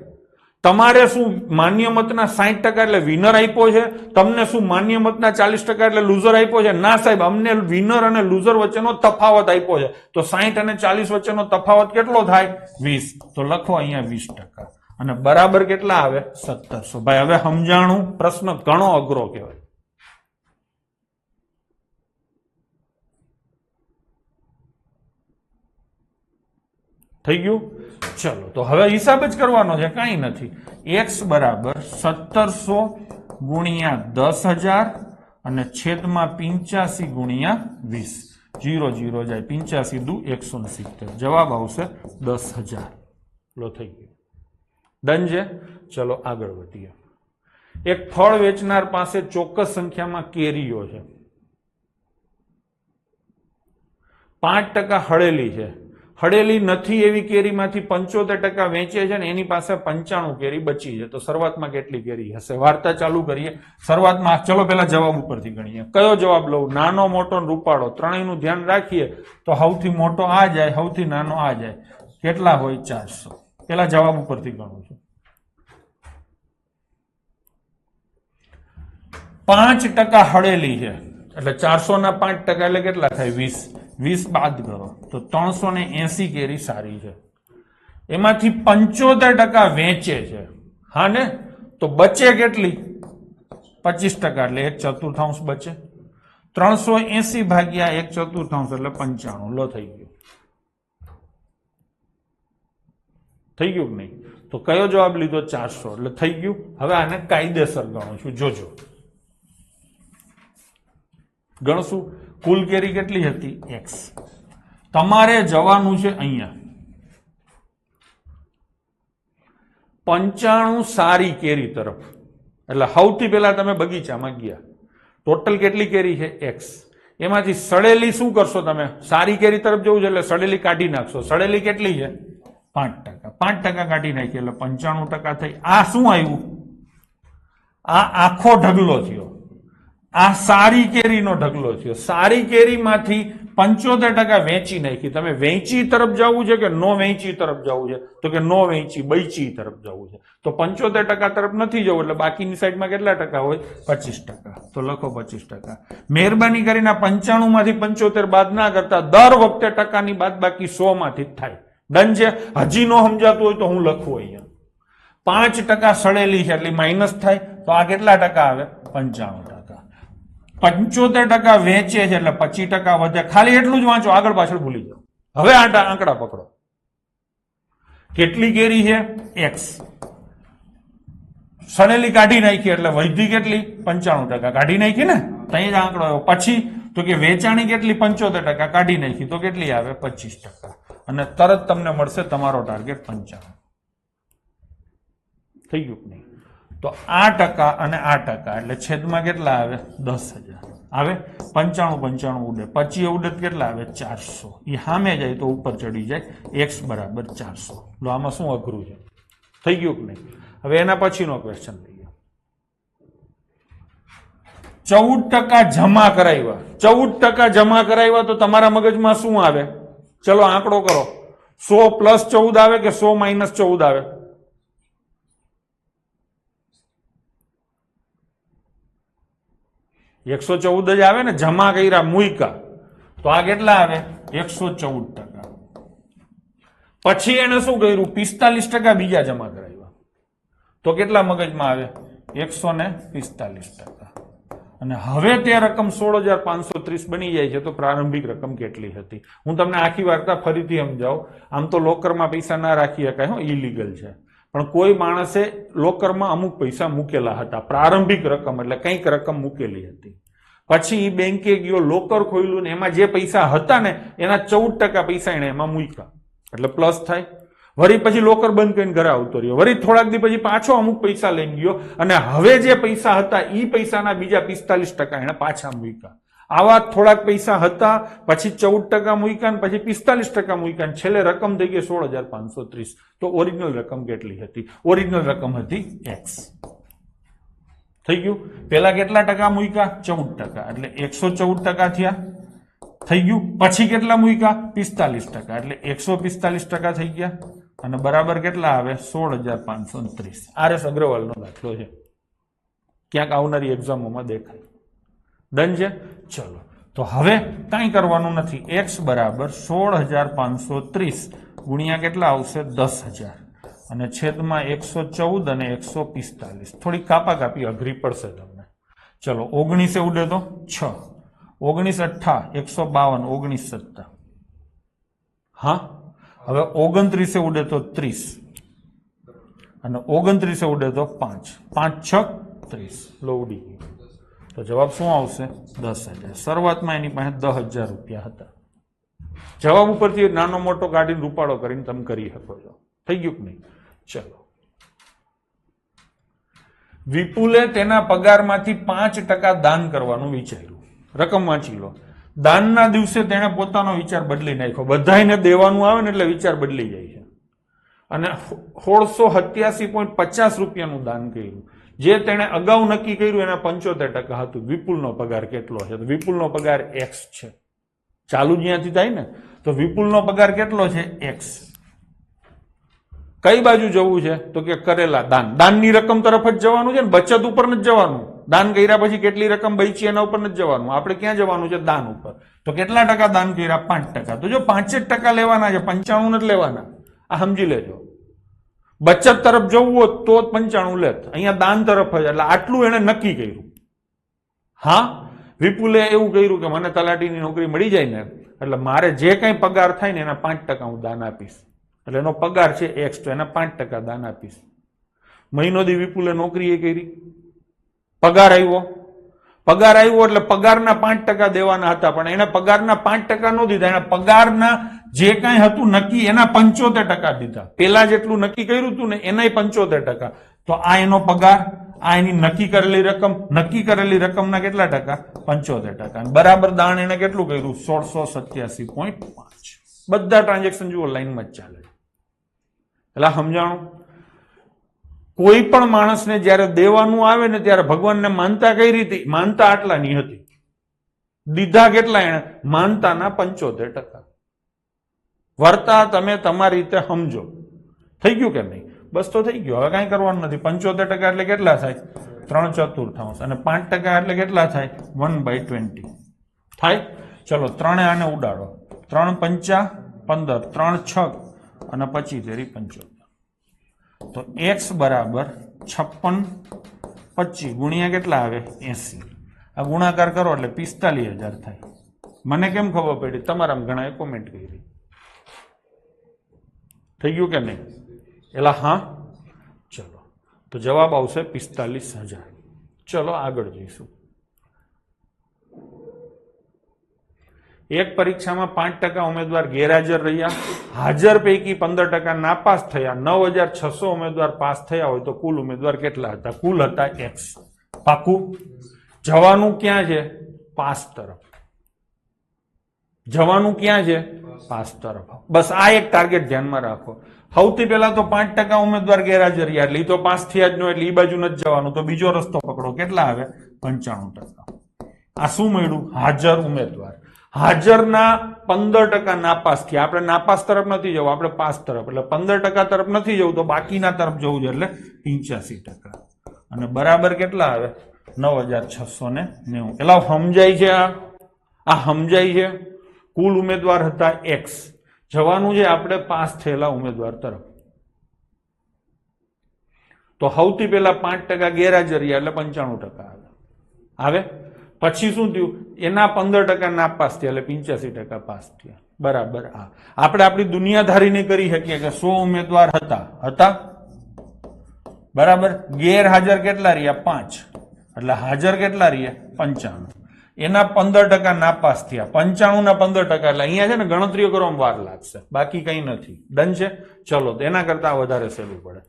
તમારે શું માન્ય મતના 60% એટલે વિનર આપ્યો છે, તમને શું માન્ય મતના 40% એટલે લૂઝર આપ્યો છે? ના સાહેબ, અમને વિનર અને લૂઝર વચ્ચેનો તફાવત આપ્યો છે. તો 60 અને 40 વચ્ચેનો તફાવત કેટલો થાય, 20. તો લખો અહીંયા 20%. અને બરાબર કેટલા આવે, 1700. ભાઈ હવે સમજાણું? પ્રશ્ન ઘણો અઘરો કહેવાય. થઈ ગયું? ચલો, તો હવે હિસાબ જ કરવાનો છે, કાંઈ નથી. x બરાબર 1700 ગુણ્યા 10,000 અને છેદમાં 85 ગુણ્યા 20. 0 0 જાય, 85 દુ 170. જવાબ આવશે 10,000. લો, થઈ ગયું. ડન છે? ચલો આગળ વધીએ. એક ફળ વેચનાર પાસે ચોક્કસ સંખ્યામાં કેરીઓ છે, 5% હળેલી છે. હળેલી નથી એવી કેરીમાંથી 75% વેચે છે ને એની પાસે 95 કેરી બચી છે. તો શરૂઆતમાં કેટલી કેરી હશે? વાર્તા ચાલુ કરીએ. શરૂઆતમાં ચલો પેલા જવાબ ઉપરથી ગણીએ. કયો જવાબ લઉં? નાનો, મોટો, રૂપાળો, ત્રણેયનું ધ્યાન રાખીએ તો સૌથી મોટો આ જાય, સૌથી નાનો આ જાય. કેટલા હોય? 400. પેલા જવાબ ઉપરથી ગણું છું. 5% હળેલી છે એટલે 400 ના 5% એટલે કેટલા થાય? 20. 20 બાદ કરો તો 380 કેરી સારી છે. એમાંથી 75% વેચે છે. હા ને? તો બચે કેટલી? 25% એટલે 1/4 બચે. 380 ભાગ્યા 1/4 એટલે 95. લો, થઈ ગયું. થઈ ગયું કે નહીં? તો કયો જવાબ લીધો? 400. એટલે થઈ ગયું. હવે આને કાયદેસર ગણું છું, જોજો. ગણશું. કુલ કેરી કેટલી હતી? x. તમારે જવાનું છે અહીંયા 95 સારી કેરી તરફ. એટલે સૌથી પહેલા તમે બગીચામાં ગયા. ટોટલ કેટલી કેરી છે? x. એમાંથી સડેલી શું કરશો તમે? સારી કેરી તરફ જવું છે એટલે સડેલી કાઢી નાખશો. સડેલી કેટલી છે? 5%. 5% કાઢી નાખી એટલે 95% થઈ. આ શું આવ્યું? આ આખો ઢગલો થયો. આ સારી કેરીનો ઢગલો થયો. સારી કેરીમાંથી 75% વેચી નાખી. તમે વેચી તરફ જવું છે કે નો વેચી તરફ જવું છે? તો કે નો વેચી, બૈચી તરફ જવું છે. તો 75% તરફ નથી જવું એટલે બાકીની સાઈડમાં કેટલા ટકા હોય? 25%. તો લખો 25%. મહેરબાની કરીને 95 માંથી 75 બાદ ના કરતા, દર વખતે ટકાની બાદ બાકી 100 માંથી જ થાય. ડન છે? હજી નો સમજાતું હોય તો હું લખું અહીંયા 5% સડેલી છે એટલે માઇનસ થાય. તો આ કેટલા ટકા આવે? 95%. 75% વેચે છે એટલે 25% વધે. ખાલી એટલું જ વાંચો, આગળ પાછળ ભૂલી જાઓ. હવે આંકડા પકડો. કેટલી કેરી છે? x. સડેલી કાઢી નાખી એટલે વધી કેટલી? 95% કાઢી નાખી ને, ત્યાં જ આંકડો આવ્યો. પછી તો કે વેચાણી કેટલી? 75% કાઢી નાખી તો કેટલી આવે? 25%. અને તરત તમને મળશે તમારો ટાર્ગેટ 95. થઈ ગયું કે નહીં? તો આ ટકા અને આ ટકા એટલે છેદમાં કેટલા આવે? 10,000 આવે. 95 ઉડે, પછી ઉડે કેટલા આવે? 400. એ સામે જાય તો ઉપર ચડી જાય. x બરાબર 400. લો, આમાં શું અઘરું છે? થઈ ગયું કે નહીં? હવે એના પછીનો ક્વેશ્ચન લઈએ. 14% જમા કરાવ્યા. 14% જમા કરાવ્યા તો તમારા મગજમાં શું આવે? ચલો આંકડો કરો. 100 પ્લસ 14 આવે કે 100 માઇનસ 14 આવે? 114 જ આવે ને. જમા કર્યા, મૂક્યા તો આ કેટલા આવે? 114%. પછી એને શું કર્યું? 45% બીજા જમા કરાવ્યા તો કેટલા મગજમાં આવે? 145%. અને હવે તે રકમ 16,530 બની જાય છે તો પ્રારંભિક રકમ કેટલી હતી? હું તમને આખી વાર્તા ફરીથી સમજાવું. આમ તો લોકરમાં પૈસા ના રાખી શકાય, હો, ઇલીગલ છે. પણ કોઈ માણસે લોકરમાં અમુક પૈસા મૂકેલા હતા. પ્રારંભિક રકમ એટલે કંઈક રકમ મૂકેલી હતી. પછી એ બેંકે ગયો, લોકર ખોલ્યું ને એમાં જે પૈસા હતા ને એના 14% પૈસા એને એમાં મૂક્યા એટલે પ્લસ થાય. વળી પછી લોકર બંધ કરીને ઘરે આવતો રહ્યો. વળી થોડાક દી પછી પાછો અમુક પૈસા લઈને ગયો અને હવે જે પૈસા હતા એ પૈસાના બીજા 45% એને પાછા મૂક્યા. આવા થોડાક પૈસા હતા, પછી 14% મૂક્યા, પછી 45% મૂક્યા, છેલ્લે રકમ થઈ ગઈ 16,530. તો ઓરિજિનલ રકમ કેટલી હતી? ઓરિજિનલ રકમ હતી x. થઈ ગયું? પેલા કેટલા ટકા મૂક્યા? 14%, એટલે 114% થયા. થઈ ગયું? પછી કેટલા મૂક્યા? 45%, એટલે 145% થઈ ગયા. અને બરાબર કેટલા આવે? 16,530. RS અગ્રવાલનો દાખલો છે, ક્યાંક આવનારી એક્ઝામોમાં દેખાય. ડન છે? ચલો, તો હવે કાંઈ કરવાનું નથી. x બરાબર 16,530 ગુણ્યા કેટલા આવશે? 10,000 અને છેદમાં 114 અને 145. થોડી કાપા કાપી અઘરી પડશે તમને. ચલો, 19 ઉડે તો 6, 19 8 152, 19 7. હા, હવે 29 ઉડે તો 30 અને 29 ઉડે તો 5, 5 6 30. લો, ઉડી ગયું. તો જવાબ શું આવશે? 10,000. શરૂઆતમાં એની પાસે 10,000 રૂપિયા હતા. જવાબ ઉપરથી નાનો મોટો કાઢીને રૂપાળો કરીને તમે કરી શકો છો. થઈ ગયું કે નહીં? ચલો, વિપુલે તેના પગારમાંથી 5% દાન કરવાનું વિચાર્યું. રકમ વાંચી લો. દાનના દિવસે તેણે પોતાનો વિચાર બદલી નાખ્યો. બધાને દેવાનું આવે ને એટલે વિચાર બદલી જાય છે. અને 1687.50 રૂપિયાનું દાન કર્યું. જે તેણે અગાઉ નક્કી કર્યું એના 75% હતું. વિપુલનો પગાર કેટલો છે? તો વિપુલનો પગાર x છે. ચાલુ જ્યાંથી થાય ને, તો વિપુલનો પગાર કેટલો છે? x. કઈ બાજુ જવું છે? તો કે કરેલા દાન. દાનની રકમ તરફ જ જવાનું છે ને, બચત ઉપર નથી જવાનું. દાન કર્યા પછી કેટલી રકમ બચી એના ઉપર નથી જવાનું. આપણે ક્યાં જવાનું છે? દાન ઉપર. તો કેટલા ટકા દાન કર્યા? 5%. તો જો 5% લેવાના છે, 95 નથી લેવાના. આ સમજી લેજો. બચત તરફ જવું હોત તો 95 લેત. અહીંયા દાન તરફ જ, એટલે આટલું એને નક્કી કર્યું. હા, વિપુલે એવું કર્યું કે મને તલાટીની નોકરી મળી જાય ને એટલે મારે જે કઈ પગાર થાય ને એના 5% હું દાન આપીશ. એટલે એનો પગાર છે x, તો એના 5% દાન આપીશ. મહિનો દી વિપુલે નોકરી એ કરી, પગાર આવ્યો. પગાર આવ્યો એટલે પગારના 5% દેવાના હતા, પણ એને પગારના 5% ન દીધા. એને પગારના જે કાંઈ હતું નક્કી એના 75% દીધા. પેલા જેટલું નક્કી કર્યું હતું ને એનાય 75%. તો આ એનો પગાર, આ એની નક્કી કરેલી રકમ. નક્કી કરેલી રકમના કેટલા ટકા? 75%. બરાબર દાણ એને કેટલું કર્યું? 1687.5. બધા ટ્રાન્ઝેક્શન જુઓ લાઈનમાં જ ચાલે. એટલે સમજાણું? કોઈ પણ માણસને જયારે દેવાનું આવે ને ત્યારે ભગવાનને માનતા કઈ રીતે? માનતા આટલાની હતી. દીધા કેટલા એને? માનતાના 75%. વર્તા તમે તમારી રીતે સમજો. થઈ ગયું કે નહીં? બસ તો થઈ ગયું. હવે કાંઈ કરવાનું નથી. 75% એટલે કેટલા થાય? 3/4. અને 5% એટલે કેટલા થાય? 1/20 થાય. ચલો, 3 આને ઉડાડો. 3 5 15, 3 6 અને 25 તેરી 75. તો x બરાબર 56 25 ગુણ્યા કેટલા આવે? 80. આ ગુણાકાર કરો એટલે 45,000 થાય. મને કેમ ખબર પડી? તમારા ઘણા કોમેન્ટ કરી. થઈ ગયું કે નહીં? એલા હા. ચલો, તો જવાબ આવશે 45,000. ચલો આગળ જઈશું. એક પરીક્ષામાં 5% ઉમેદવાર ગેરહાજર રહ્યા. હાજર પૈકી 15% નાપાસ થયા. 9,600 ઉમેદવાર પાસ થયા હોય તો કુલ ઉમેદવાર કેટલા હતા? કુલ હતા x. પાકું? જવાનું ક્યાં છે? પાસ તરફ. જવાનું ક્યાં છે? પાસ તરફ. બસ આ એક ટાર્ગેટ ધ્યાનમાં રાખો. સૌથી પહેલા તો 5% ઉમેદવાર ગેરહાજર રહ્યા એટલે એ તો પાસ થયા જ ન, એટલે એ બાજુ નથી જવાનું. તો બીજો રસ્તો પકડો. કેટલા આવે? 95%. આ શું મળ્યું? હાજર ઉમેદવાર. હાજરના 15% નાપાસ થયા. આપણે નાપાસ તરફ નથી જવું, આપણે પાસ તરફ. એટલે 15% તરફ નથી જવું તો બાકીના તરફ જવું છે, એટલે 85%. અને બરાબર કેટલા આવે? 9,690. એટલે સમજાય છે? આ સમજાય છે? કુલ ઉમેદવાર હતા x. જવાનું છે આપણે પાસ થયેલા ઉમેદવાર તરફ. તો સૌથી પહેલા 5% ગેરહાજર રહ્યા એટલે 95% આવે. પછી શું થયું? એના 15% નાપાસ થયા એટલે 85% પાસ થયા. બરાબર. આપણે આપણી દુનિયાધારીને કરી શકીએ કે 100 ઉમેદવાર હતા. બરાબર. ગેરહાજર કેટલા રહ્યા? 5. એટલે હાજર કેટલા રહ્યા? 95. એના 15% નાપાસ થયા. 95 ના 15%. એટલે અહીંયા છે ને ગણતરીઓ કરવામાં વાર લાગશે, બાકી કઈ નથી. ડન છે? ચલો, એના કરતા વધારે સહેલું પડે.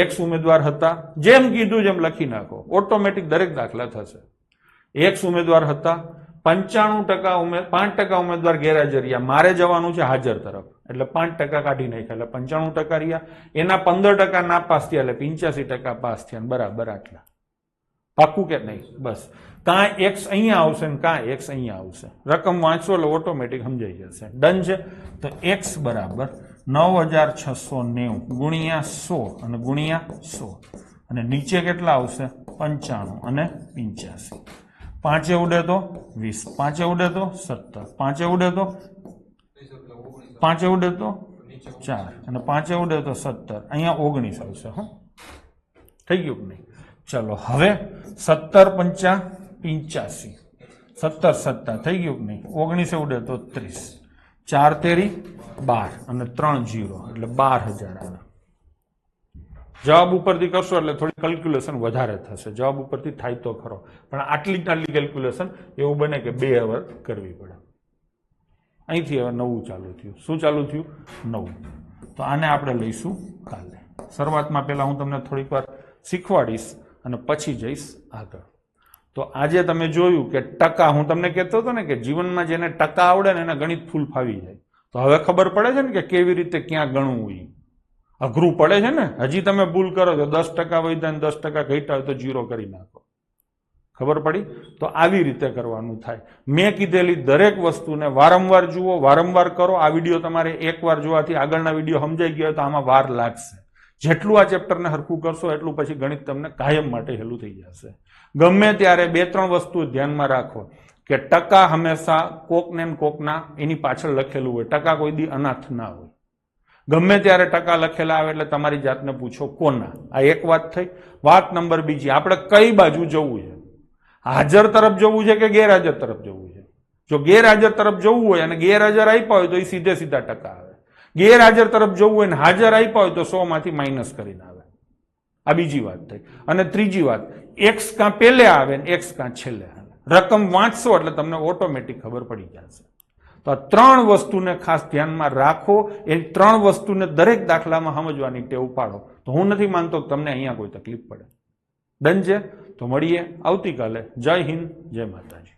x ઉમેદવાર હતા, જેમ કીધું જેમ લખી નાખો. ઓટોમેટિક દરેક દાખલા થશે. x ઉમેદવાર હતા, 95% 5% ઉમેદવાર ગેરહાજર રહ્યા, મારે જવાનું છે હાજર તરફ, એટલે 5% કાઢી નાખ્યા, એટલે 95% રહ્યા. એના 15% નાપાસ થયા, એટલે 85% પાસ થયા. બરાબર આટલા. પાક્કું કે નહીં? બસ. કાં એક્સ અહીંયા આવશે ને કાં એક્સ અહીંયા આવશે. રકમ વાંચો એટલે ઓટોમેટિક સમજાઈ જશે. ડન છે. તો એક્સ બરાબર 9690 ગુણ્યા 100 અને ગુણ્યા 100, અને નીચે કેટલા આવશે? 95 અને 85. 5 ઉડે તો 20, 5 ઉડે તો 17, 5 ઉડે તો 5 ઉડે તો 4 અને 5 ઉડે તો 17. અહીંયા 19 આવશે. હો, થઈ ગયું કે નહીં? ચલો હવે 17 5 85, 17 7 થઈ ગયું કે નહીં? 19 ઉડે તો 30, 4 તેરી 12 અને 3 0 એટલે 12,000 આવે. જવાબ ઉપરથી કરશો એટલે થોડી કેલ્ક્યુલેશન વધારે થશે. જવાબ ઉપરથી થાય તો ખરો, પણ આટલી કેલ્ક્યુલેશન એવું બને કે 2 અવર કરવી પડે. અહીંથી હવે 9 ચાલુ થયું. શું ચાલુ થયું? 9. તો આને આપણે લઈશું કાલે. શરૂઆતમાં પહેલા હું તમને થોડીક વાર શીખવાડીશ અને પછી જઈશ આગળ. તો આજે તમે જોયું કે ટકા, હું તમને કહેતો હતો ને કે જીવનમાં જેને ટકા આવડે ને એને ગણિત ફૂલ ફાવી જાય. તો હવે ખબર પડે છે ને કે કેવી રીતે ક્યાં ગણવું. અઘરું પડે છે ને. હજી તમે ભૂલ કરો તો 10% વધ્યા ને 10% ઘટ્યા હોય તો 0 કરી નાખો. ખબર પડી? તો આવી રીતે કરવાનું થાય. મેં કીધેલી દરેક વસ્તુને વારંવાર જુઓ, વારંવાર કરો. આ વિડીયો તમારે એકવાર જોવાથી આગળના વિડીયો સમજાઈ ગયા હોય તો આમાં વાર લાગશે. જેટલું આ ચેપ્ટરને હરખું કરશો એટલું પછી ગણિત તમને કાયમ માટે હેલું થઈ જશે. ગમે ત્યારે 2-3 વસ્તુ ધ્યાનમાં રાખો કે ટકા હંમેશા કોકને કોકના એની પાછળ લખેલું હોય. ટકા કોઈ દી અનાથ ના હોય. ગમે ત્યારે ટકા લખેલા આવે એટલે તમારી જાતને પૂછો કોના. આ એક વાત થઈ. વાત નંબર બીજી, આપણે કઈ બાજુ જવું છે? હાજર તરફ જવું છે કે ગેરહાજર તરફ જવું છે? જો ગેરહાજર તરફ જવું હોય અને ગેરહાજર આપ્યા હોય તો એ સીધે સીધા ટકા આવે. ગેરહાજર તરફ જવું હોય ને હાજર આપ્યા હોય તો 100 માંથી માઇનસ કરીને આવે. આ બીજી વાત થઈ. અને ત્રીજી વાત, એક્સ કાં પહેલે આવે ને એક્સ કાં છેલ્લે આવે. રકમ વાંચશો એટલે તમને ઓટોમેટિક ખબર પડી જશે. તો આ 3 વસ્તુને ખાસ ધ્યાનમાં રાખો. એ 3 વસ્તુને દરેક દાખલામાં સમજવાની ટેવ પાડો. તો હું નથી માનતો કે તમને અહીંયા કોઈ તકલીફ પડે. ડન છે? તો મળીએ આવતીકાલે. જય હિન્દ, જય માતાજી.